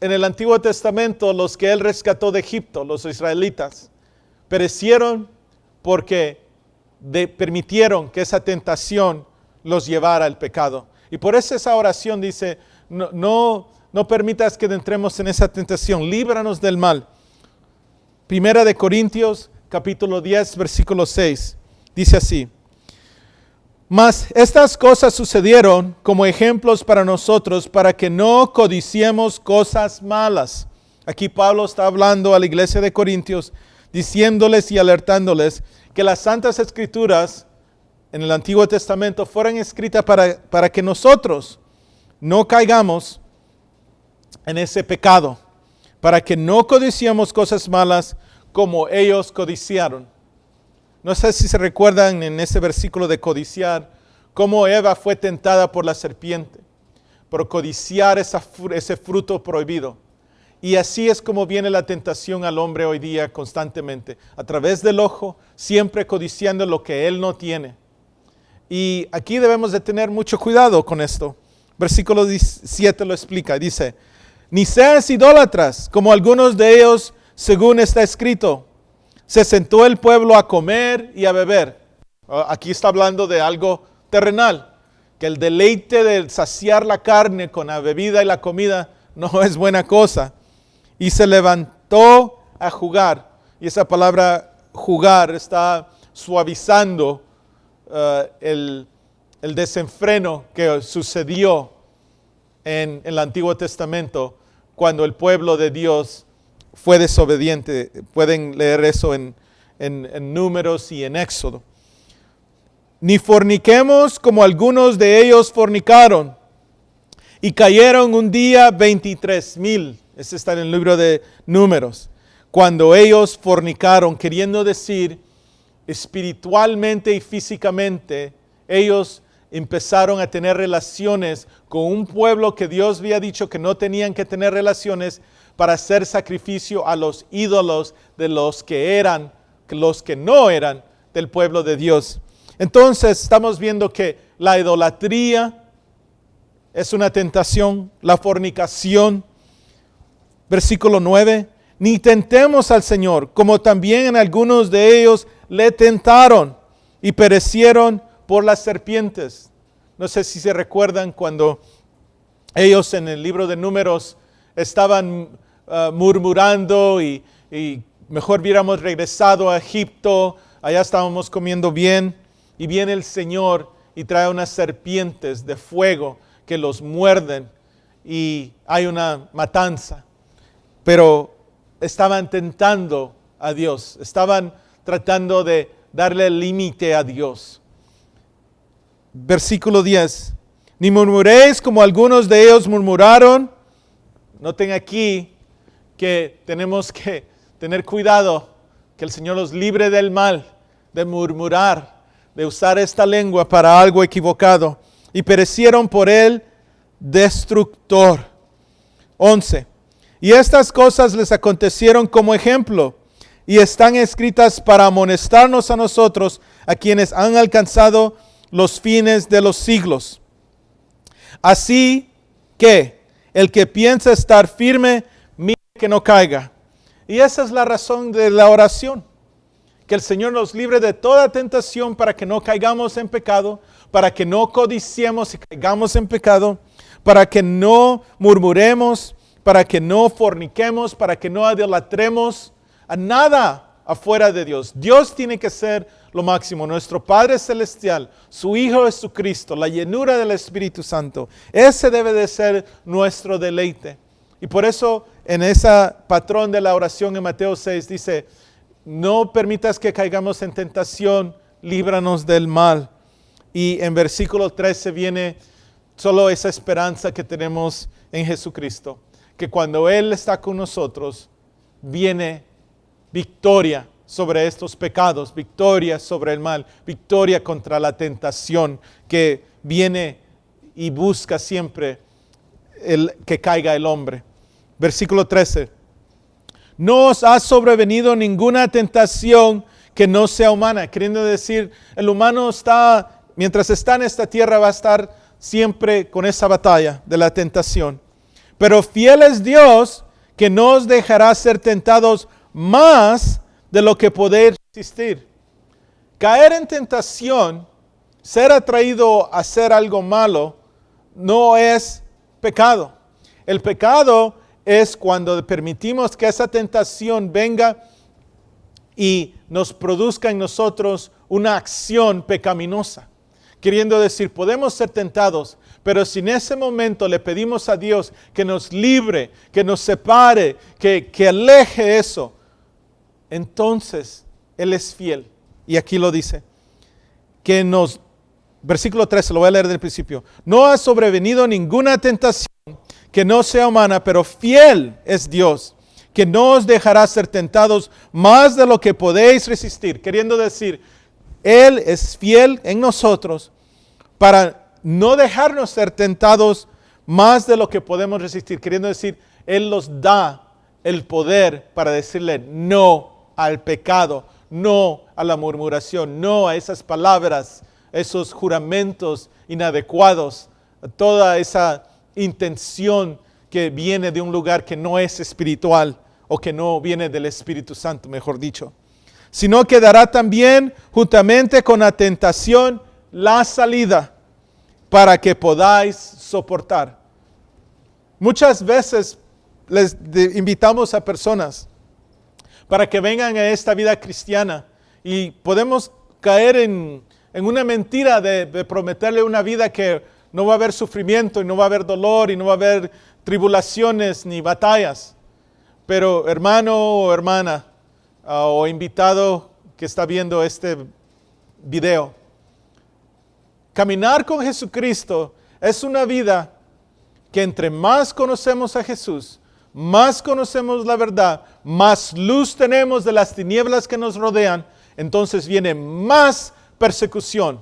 en el Antiguo Testamento los que Él rescató de Egipto, los israelitas. Perecieron porque permitieron que esa tentación los llevara al pecado. Y por eso esa oración dice, no permitas que entremos en esa tentación, líbranos del mal. 1 Corintios capítulo 10, versículo 6, dice así. Mas estas cosas sucedieron como ejemplos para nosotros, para que no codiciemos cosas malas. Aquí Pablo está hablando a la iglesia de Corintios, diciéndoles y alertándoles que las Santas Escrituras en el Antiguo Testamento fueron escritas para que nosotros no caigamos en ese pecado, para que no codiciemos cosas malas como ellos codiciaron. No sé si se recuerdan en ese versículo de codiciar, cómo Eva fue tentada por la serpiente, por codiciar ese fruto prohibido. Y así es como viene la tentación al hombre hoy día constantemente, a través del ojo, siempre codiciando lo que él no tiene. Y aquí debemos de tener mucho cuidado con esto. Versículo 7 lo explica, dice, ni seas idólatras, como algunos de ellos, según está escrito. Se sentó el pueblo a comer y a beber. Aquí está hablando de algo terrenal, que el deleite de saciar la carne con la bebida y la comida no es buena cosa. Y se levantó a jugar. Y esa palabra jugar está suavizando el desenfreno que sucedió en el Antiguo Testamento cuando el pueblo de Dios fue desobediente. Pueden leer eso en Números y en Éxodo. Ni forniquemos como algunos de ellos fornicaron y cayeron un día 23,000. Ese está en el libro de Números. Cuando ellos fornicaron, queriendo decir espiritualmente y físicamente, ellos empezaron a tener relaciones con un pueblo que Dios había dicho que no tenían que tener relaciones para hacer sacrificio a los ídolos de los que no eran del pueblo de Dios. Entonces estamos viendo que la idolatría es una tentación, la fornicación. Versículo 9, ni tentemos al Señor, como también algunos de ellos le tentaron y perecieron por las serpientes. No sé si se recuerdan cuando ellos en el libro de Números estaban murmurando y mejor hubiéramos regresado a Egipto, allá estábamos comiendo bien, y viene el Señor y trae unas serpientes de fuego que los muerden y hay una matanza. Pero estaban tentando a Dios, estaban tratando de darle el límite a Dios. Versículo 10, ni murmuréis como algunos de ellos murmuraron. Noten aquí que tenemos que tener cuidado, que el Señor los libre del mal, de murmurar, de usar esta lengua para algo equivocado. Y perecieron por el destructor. 11. Y estas cosas les acontecieron como ejemplo, y están escritas para amonestarnos a nosotros, a quienes han alcanzado los fines de los siglos. Así que el que piensa estar firme, mire que no caiga. Y esa es la razón de la oración. Que el Señor nos libre de toda tentación para que no caigamos en pecado, para que no codiciemos y caigamos en pecado, para que no murmuremos, para que no forniquemos, para que no idolatremos a nada afuera de Dios. Dios tiene que ser lo máximo. Nuestro Padre Celestial, su Hijo Jesucristo, la llenura del Espíritu Santo. Ese debe de ser nuestro deleite. Y por eso en ese patrón de la oración en Mateo 6 dice, no permitas que caigamos en tentación, líbranos del mal. Y en versículo 13 viene solo esa esperanza que tenemos en Jesucristo. Que cuando Él está con nosotros, viene victoria sobre estos pecados, victoria sobre el mal, victoria contra la tentación que viene y busca siempre que caiga el hombre. Versículo 13. No os ha sobrevenido ninguna tentación que no sea humana. Queriendo decir, el humano está, mientras está en esta tierra, va a estar siempre con esa batalla de la tentación. Pero fiel es Dios, que no os dejará ser tentados más de lo que podéis resistir. Caer en tentación, ser atraído a hacer algo malo, no es pecado. El pecado es cuando permitimos que esa tentación venga y nos produzca en nosotros una acción pecaminosa. Queriendo decir, podemos ser tentados, pero si en ese momento le pedimos a Dios que nos libre, que nos separe, que aleje eso, entonces Él es fiel. Y aquí lo dice, versículo 13, lo voy a leer del principio. No ha sobrevenido ninguna tentación que no sea humana, pero fiel es Dios, que no os dejará ser tentados más de lo que podéis resistir. Queriendo decir, Él es fiel en nosotros para no dejarnos ser tentados más de lo que podemos resistir. Queriendo decir, Él nos da el poder para decirle no al pecado, no a la murmuración, no a esas palabras, esos juramentos inadecuados, a toda esa intención que viene de un lugar que no es espiritual o que no viene del Espíritu Santo, mejor dicho. Sino que dará también juntamente con la tentación la salida para que podáis soportar. Muchas veces les invitamos a personas para que vengan a esta vida cristiana y podemos caer en una mentira de prometerle una vida que no va a haber sufrimiento y no va a haber dolor y no va a haber tribulaciones ni batallas. Pero hermano o hermana o invitado que está viendo este video, caminar con Jesucristo es una vida que entre más conocemos a Jesús, más conocemos la verdad, más luz tenemos de las tinieblas que nos rodean, entonces viene más persecución.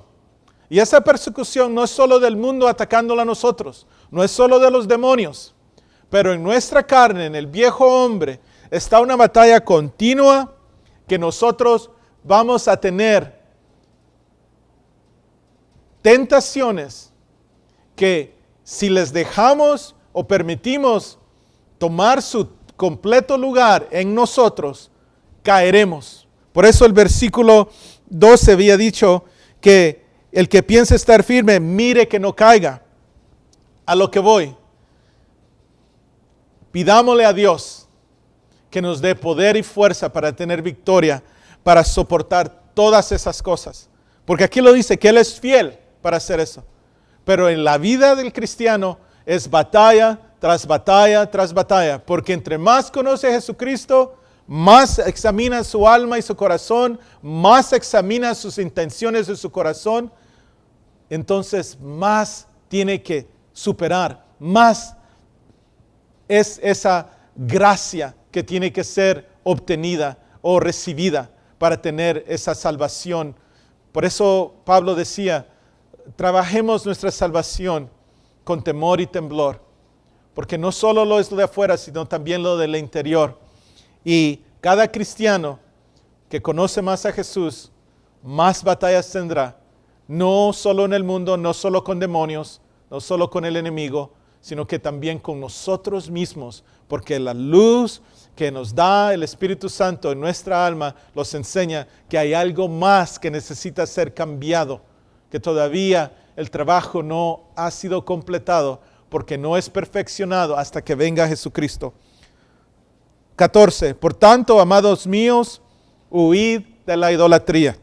Y esa persecución no es solo del mundo atacándola a nosotros, no es solo de los demonios, pero en nuestra carne, en el viejo hombre, está una batalla continua que nosotros vamos a tener tentaciones que si les dejamos o permitimos tomar su completo lugar en nosotros, caeremos. Por eso el versículo 12 había dicho que el que piense estar firme, mire que no caiga. A lo que voy. Pidámosle a Dios que nos dé poder y fuerza para tener victoria, para soportar todas esas cosas. Porque aquí lo dice que Él es fiel para hacer eso. Pero en la vida del cristiano es batalla tras batalla tras batalla. Porque entre más conoce a Jesucristo, más examina su alma y su corazón, más examina sus intenciones de su corazón, entonces más tiene que superar, más es esa gracia que tiene que ser obtenida o recibida para tener esa salvación. Por eso Pablo decía, trabajemos nuestra salvación con temor y temblor, porque no solo lo es lo de afuera, sino también lo del interior. Y cada cristiano que conoce más a Jesús, más batallas tendrá, no solo en el mundo, no solo con demonios, no solo con el enemigo, sino que también con nosotros mismos, porque la luz que nos da el Espíritu Santo en nuestra alma nos enseña que hay algo más que necesita ser cambiado, que todavía el trabajo no ha sido completado, porque no es perfeccionado hasta que venga Jesucristo. 14. Por tanto, amados míos, huid de la idolatría.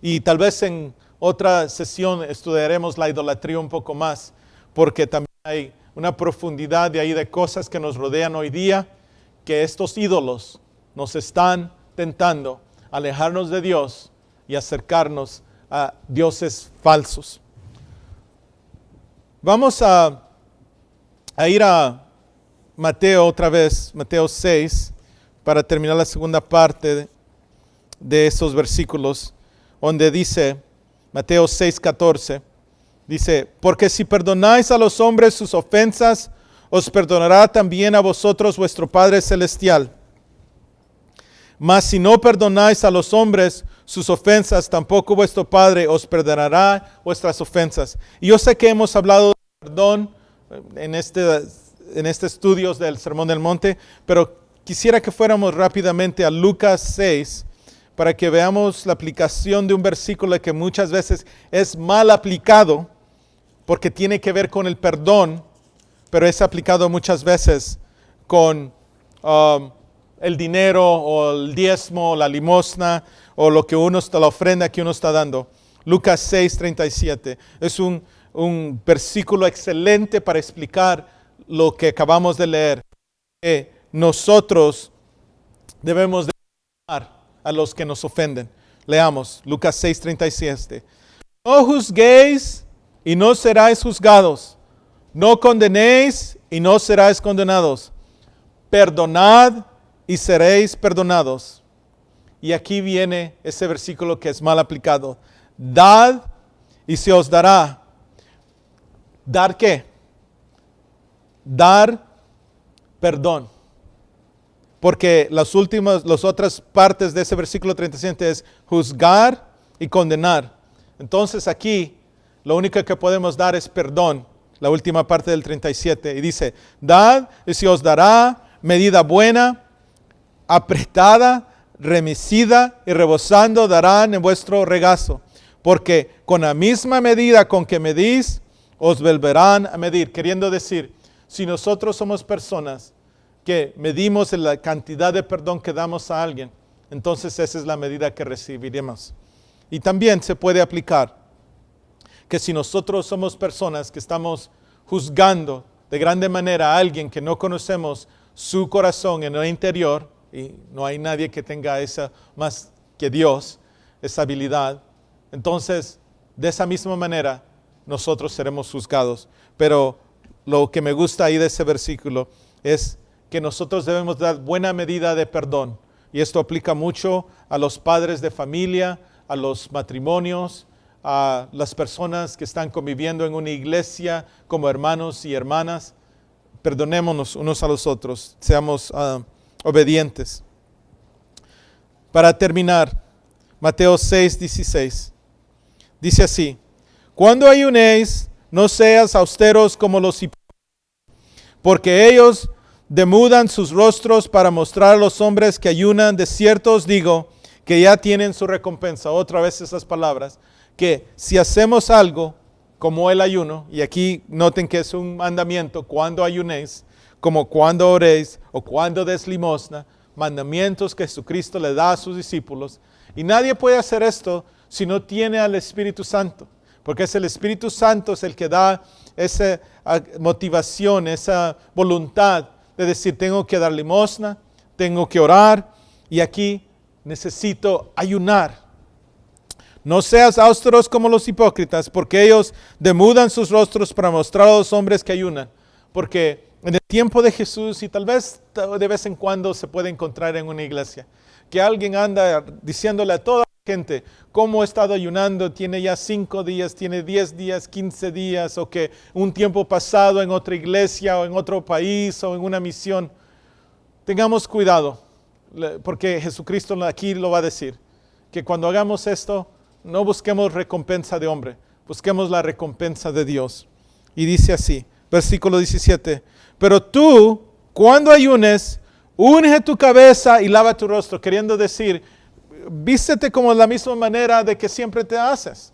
Y tal vez en otra sesión estudiaremos la idolatría un poco más, porque también hay una profundidad de ahí de cosas que nos rodean hoy día, que estos ídolos nos están tentando a alejarnos de Dios y acercarnos a dioses falsos. Vamos a ir a Mateo otra vez, Mateo 6, para terminar la segunda parte de esos versículos, donde dice, Mateo 6:14, dice, porque si perdonáis a los hombres sus ofensas, os perdonará también a vosotros vuestro Padre Celestial. Mas si no perdonáis a los hombres sus ofensas, tampoco vuestro Padre os perdonará vuestras ofensas. Y yo sé que hemos hablado de perdón en este estudio del Sermón del Monte, pero quisiera que fuéramos rápidamente a Lucas 6, para que veamos la aplicación de un versículo que muchas veces es mal aplicado, porque tiene que ver con el perdón, pero es aplicado muchas veces con el dinero o el diezmo, o la limosna, o lo que la ofrenda que uno está dando. Lucas 6:37 es un versículo excelente para explicar lo que acabamos de leer, que nosotros debemos de amar a los que nos ofenden. Leamos Lucas 6:37. No juzguéis y no seráis juzgados. No condenéis y no seráis condenados. Perdonad y seréis perdonados. Y aquí viene ese versículo que es mal aplicado. Dad y se os dará. ¿Dar qué? Dar perdón. Porque las otras partes de ese versículo 37 es juzgar y condenar. Entonces aquí lo único que podemos dar es perdón. La última parte del 37. Y dice, dad y se os dará medida buena, apretada, remecida y rebosando darán en vuestro regazo. Porque con la misma medida con que medís, os volverán a medir. Queriendo decir, si nosotros somos personas que medimos la cantidad de perdón que damos a alguien, entonces esa es la medida que recibiremos. Y también se puede aplicar que si nosotros somos personas que estamos juzgando de grande manera a alguien que no conocemos su corazón en el interior, y no hay nadie que tenga esa más que Dios, esa habilidad, entonces de esa misma manera nosotros seremos juzgados. Pero lo que me gusta ahí de ese versículo es que nosotros debemos dar buena medida de perdón. Y esto aplica mucho a los padres de familia, a los matrimonios, a las personas que están conviviendo en una iglesia como hermanos y hermanas. Perdonémonos unos a los otros, seamos obedientes. Para terminar, Mateo 6:16 dice así: cuando ayunéis, no seas austeros como los hipócritas, porque ellos demudan sus rostros para mostrar a los hombres que ayunan. De cierto os digo que ya tienen su recompensa. Otra vez esas palabras, que si hacemos algo como el ayuno, y aquí noten que es un mandamiento, cuando ayunéis, como cuando oréis o cuando des limosna, mandamientos que Jesucristo le da a sus discípulos. Y nadie puede hacer esto si no tiene al Espíritu Santo, porque es el Espíritu Santo es el que da esa motivación, esa voluntad de decir, tengo que dar limosna, tengo que orar, y aquí necesito ayunar. No seas austeros como los hipócritas, porque ellos demudan sus rostros para mostrar a los hombres que ayunan. Porque en el tiempo de Jesús, y tal vez de vez en cuando se puede encontrar en una iglesia, que alguien anda diciéndole a toda la gente cómo ha estado ayunando, tiene ya 5 días, tiene 10 días, 15 días, o que un tiempo pasado en otra iglesia, o en otro país, o en una misión. Tengamos cuidado, porque Jesucristo aquí lo va a decir, que cuando hagamos esto, no busquemos recompensa de hombre, busquemos la recompensa de Dios. Y dice así, versículo 17, pero tú, cuando ayunes, unge tu cabeza y lava tu rostro, queriendo decir, vístete como la misma manera de que siempre te haces.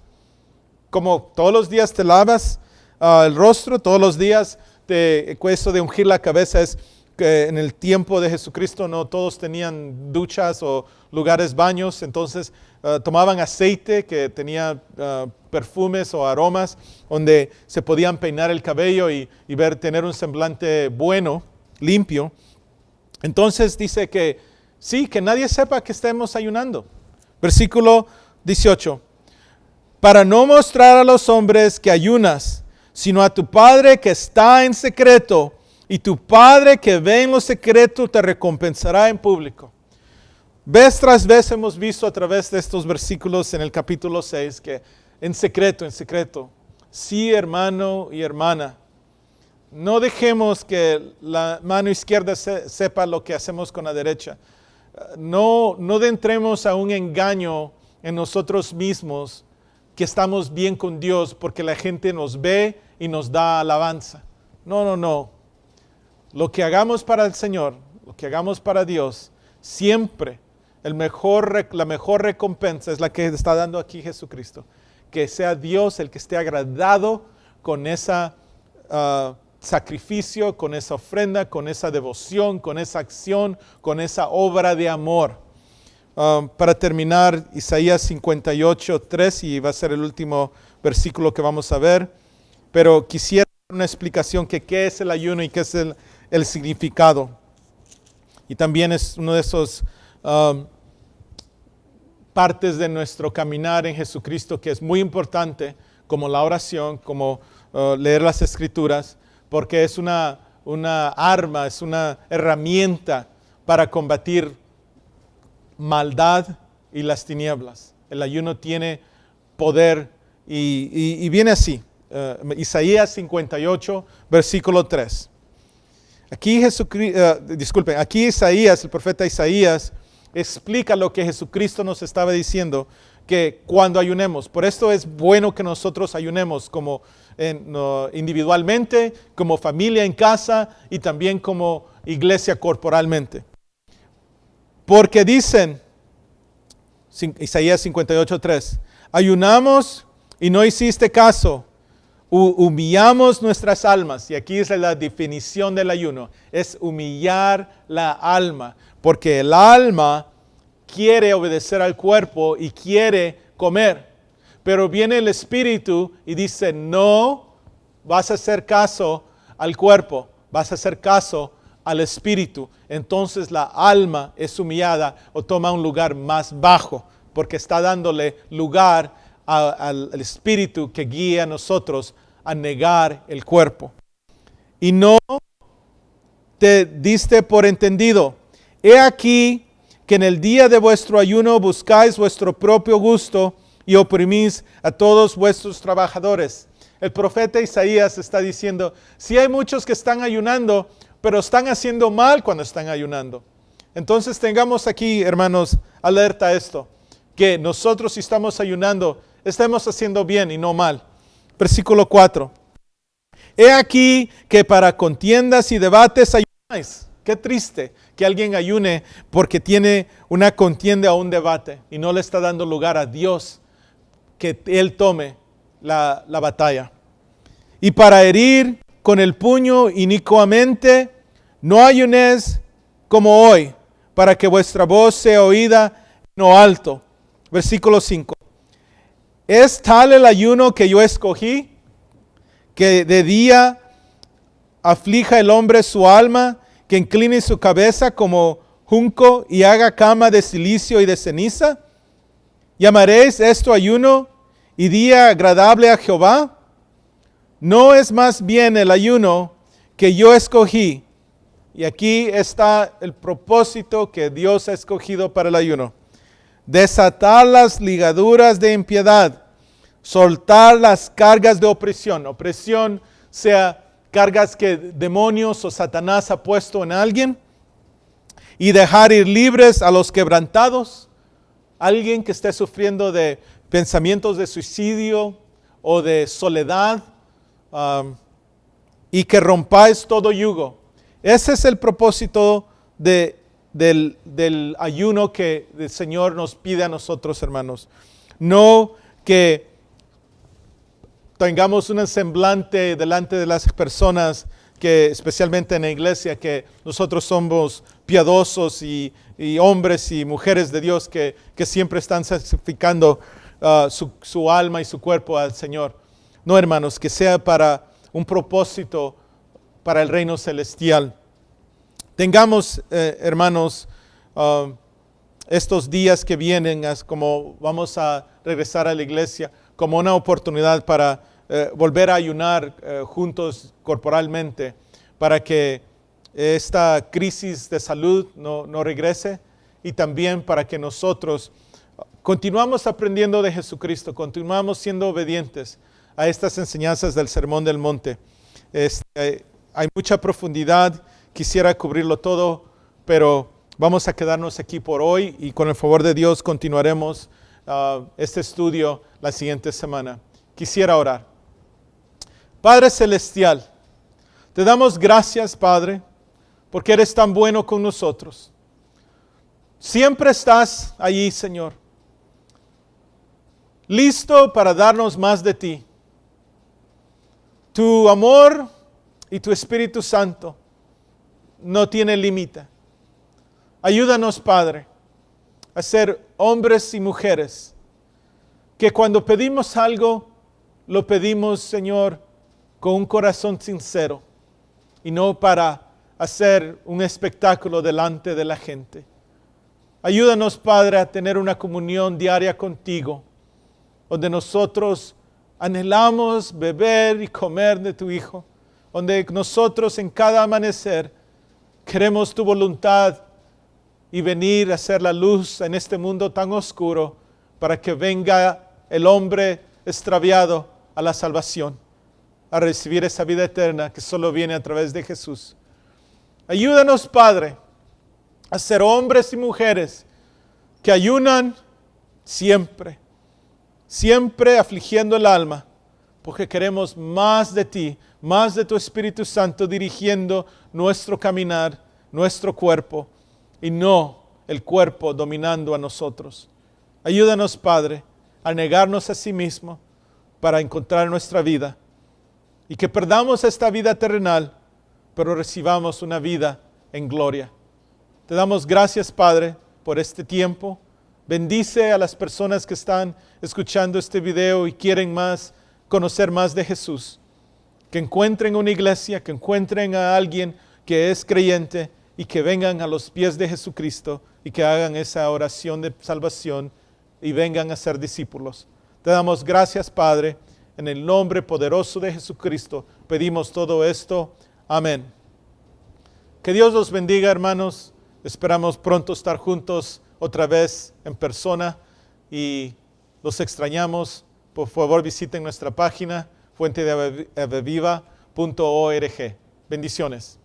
Como todos los días te lavas el rostro, todos los días eso de ungir la cabeza es que en el tiempo de Jesucristo no todos tenían duchas o lugares baños, entonces tomaban aceite que tenía perfumes o aromas donde se podían peinar el cabello y tener un semblante bueno, limpio. Entonces dice que sí, que nadie sepa que estemos ayunando. Versículo 18. Para no mostrar a los hombres que ayunas, sino a tu Padre que está en secreto, y tu Padre que ve en lo secreto te recompensará en público. Vez tras vez hemos visto a través de estos versículos en el capítulo 6 que en secreto, sí, hermano y hermana, no dejemos que la mano izquierda sepa lo que hacemos con la derecha. No entremos a un engaño en nosotros mismos que estamos bien con Dios porque la gente nos ve y nos da alabanza. No. Lo que hagamos para el Señor, lo que hagamos para Dios, siempre la mejor recompensa es la que está dando aquí Jesucristo. Que sea Dios el que esté agradado con ese sacrificio, con esa ofrenda, con esa devoción, con esa acción, con esa obra de amor. Para terminar, Isaías 58:3, y va a ser el último versículo que vamos a ver, pero quisiera una explicación que qué es el ayuno y qué es el significado. Y también es uno de esos partes de nuestro caminar en Jesucristo que es muy importante, como la oración, como leer las Escrituras, porque es una arma, es una herramienta para combatir maldad y las tinieblas. El ayuno tiene poder y viene así. Isaías 58, versículo 3. Aquí aquí Isaías, el profeta Isaías, explica lo que Jesucristo nos estaba diciendo, que cuando ayunemos, por esto es bueno que nosotros ayunemos como individualmente, como familia en casa y también como iglesia corporalmente. Porque dicen, Isaías 58:3, ayunamos y no hiciste caso, humillamos nuestras almas. Y aquí es la definición del ayuno, es humillar la alma, porque el alma quiere obedecer al cuerpo y quiere comer. Pero viene el espíritu y dice, no vas a hacer caso al cuerpo, vas a hacer caso al espíritu. Entonces la alma es humillada o toma un lugar más bajo, porque está dándole lugar al espíritu que guía a nosotros a negar el cuerpo. Y no te diste por entendido. He aquí que en el día de vuestro ayuno buscáis vuestro propio gusto y oprimís a todos vuestros trabajadores. El profeta Isaías está diciendo, si hay muchos que están ayunando, pero están haciendo mal cuando están ayunando. Entonces tengamos aquí, hermanos, alerta a esto, que nosotros si estamos ayunando, estemos haciendo bien y no mal. Versículo 4. He aquí que para contiendas y debates ayunáis. Qué triste que alguien ayune porque tiene una contienda o un debate y no le está dando lugar a Dios que Él tome la batalla. Y para herir con el puño inicuamente, no ayunéis como hoy, para que vuestra voz sea oída en lo alto. Versículo 5. ¿Es tal el ayuno que yo escogí, que de día aflija el hombre su alma, que incline su cabeza como junco y haga cama de silicio y de ceniza? ¿Llamaréis esto ayuno y día agradable a Jehová? ¿No es más bien el ayuno que yo escogí? Y aquí está el propósito que Dios ha escogido para el ayuno. Desatar las ligaduras de impiedad, soltar las cargas de opresión. Opresión sea cargas que demonios o Satanás ha puesto en alguien, y dejar ir libres a los quebrantados. Alguien que esté sufriendo de pensamientos de suicidio o de soledad, y que rompáis todo yugo. Ese es el propósito del ayuno que el Señor nos pide a nosotros, hermanos. No que tengamos un semblante delante de las personas, que especialmente en la iglesia, que nosotros somos piadosos y hombres y mujeres de Dios que siempre están sacrificando su alma y su cuerpo al Señor. No, hermanos, que sea para un propósito para el reino celestial. Tengamos, hermanos, estos días que vienen, como vamos a regresar a la iglesia, como una oportunidad para volver a ayunar juntos corporalmente, para que esta crisis de salud no regrese, y también para que nosotros continuamos aprendiendo de Jesucristo, continuamos siendo obedientes a estas enseñanzas del Sermón del Monte. Hay mucha profundidad, quisiera cubrirlo todo, pero vamos a quedarnos aquí por hoy y con el favor de Dios continuaremos este estudio la siguiente semana. Quisiera orar. Padre Celestial, te damos gracias, Padre, porque eres tan bueno con nosotros. Siempre estás allí, Señor, listo para darnos más de ti. Tu amor y tu Espíritu Santo no tiene límite. Ayúdanos, Padre, a ser hombres y mujeres que cuando pedimos algo, lo pedimos, Señor, con un corazón sincero y no para hacer un espectáculo delante de la gente. Ayúdanos, Padre, a tener una comunión diaria contigo, donde nosotros anhelamos beber y comer de tu Hijo, donde nosotros en cada amanecer queremos tu voluntad y venir a ser la luz en este mundo tan oscuro para que venga el hombre extraviado a la salvación, a recibir esa vida eterna que solo viene a través de Jesús. Ayúdanos, Padre, a ser hombres y mujeres que ayunan siempre, siempre afligiendo el alma, porque queremos más de ti, más de tu Espíritu Santo dirigiendo nuestro caminar, nuestro cuerpo, y no el cuerpo dominando a nosotros. Ayúdanos, Padre, a negarnos a sí mismo para encontrar nuestra vida, y que perdamos esta vida terrenal, pero recibamos una vida en gloria. Te damos gracias, Padre, por este tiempo. Bendice a las personas que están escuchando este video y quieren conocer más de Jesús. Que encuentren una iglesia, que encuentren a alguien que es creyente y que vengan a los pies de Jesucristo y que hagan esa oración de salvación y vengan a ser discípulos. Te damos gracias, Padre, en el nombre poderoso de Jesucristo. Pedimos todo esto. Amén. Que Dios los bendiga, hermanos. Esperamos pronto estar juntos otra vez en persona y los extrañamos. Por favor, visiten nuestra página fuentedeaviva.org. Bendiciones.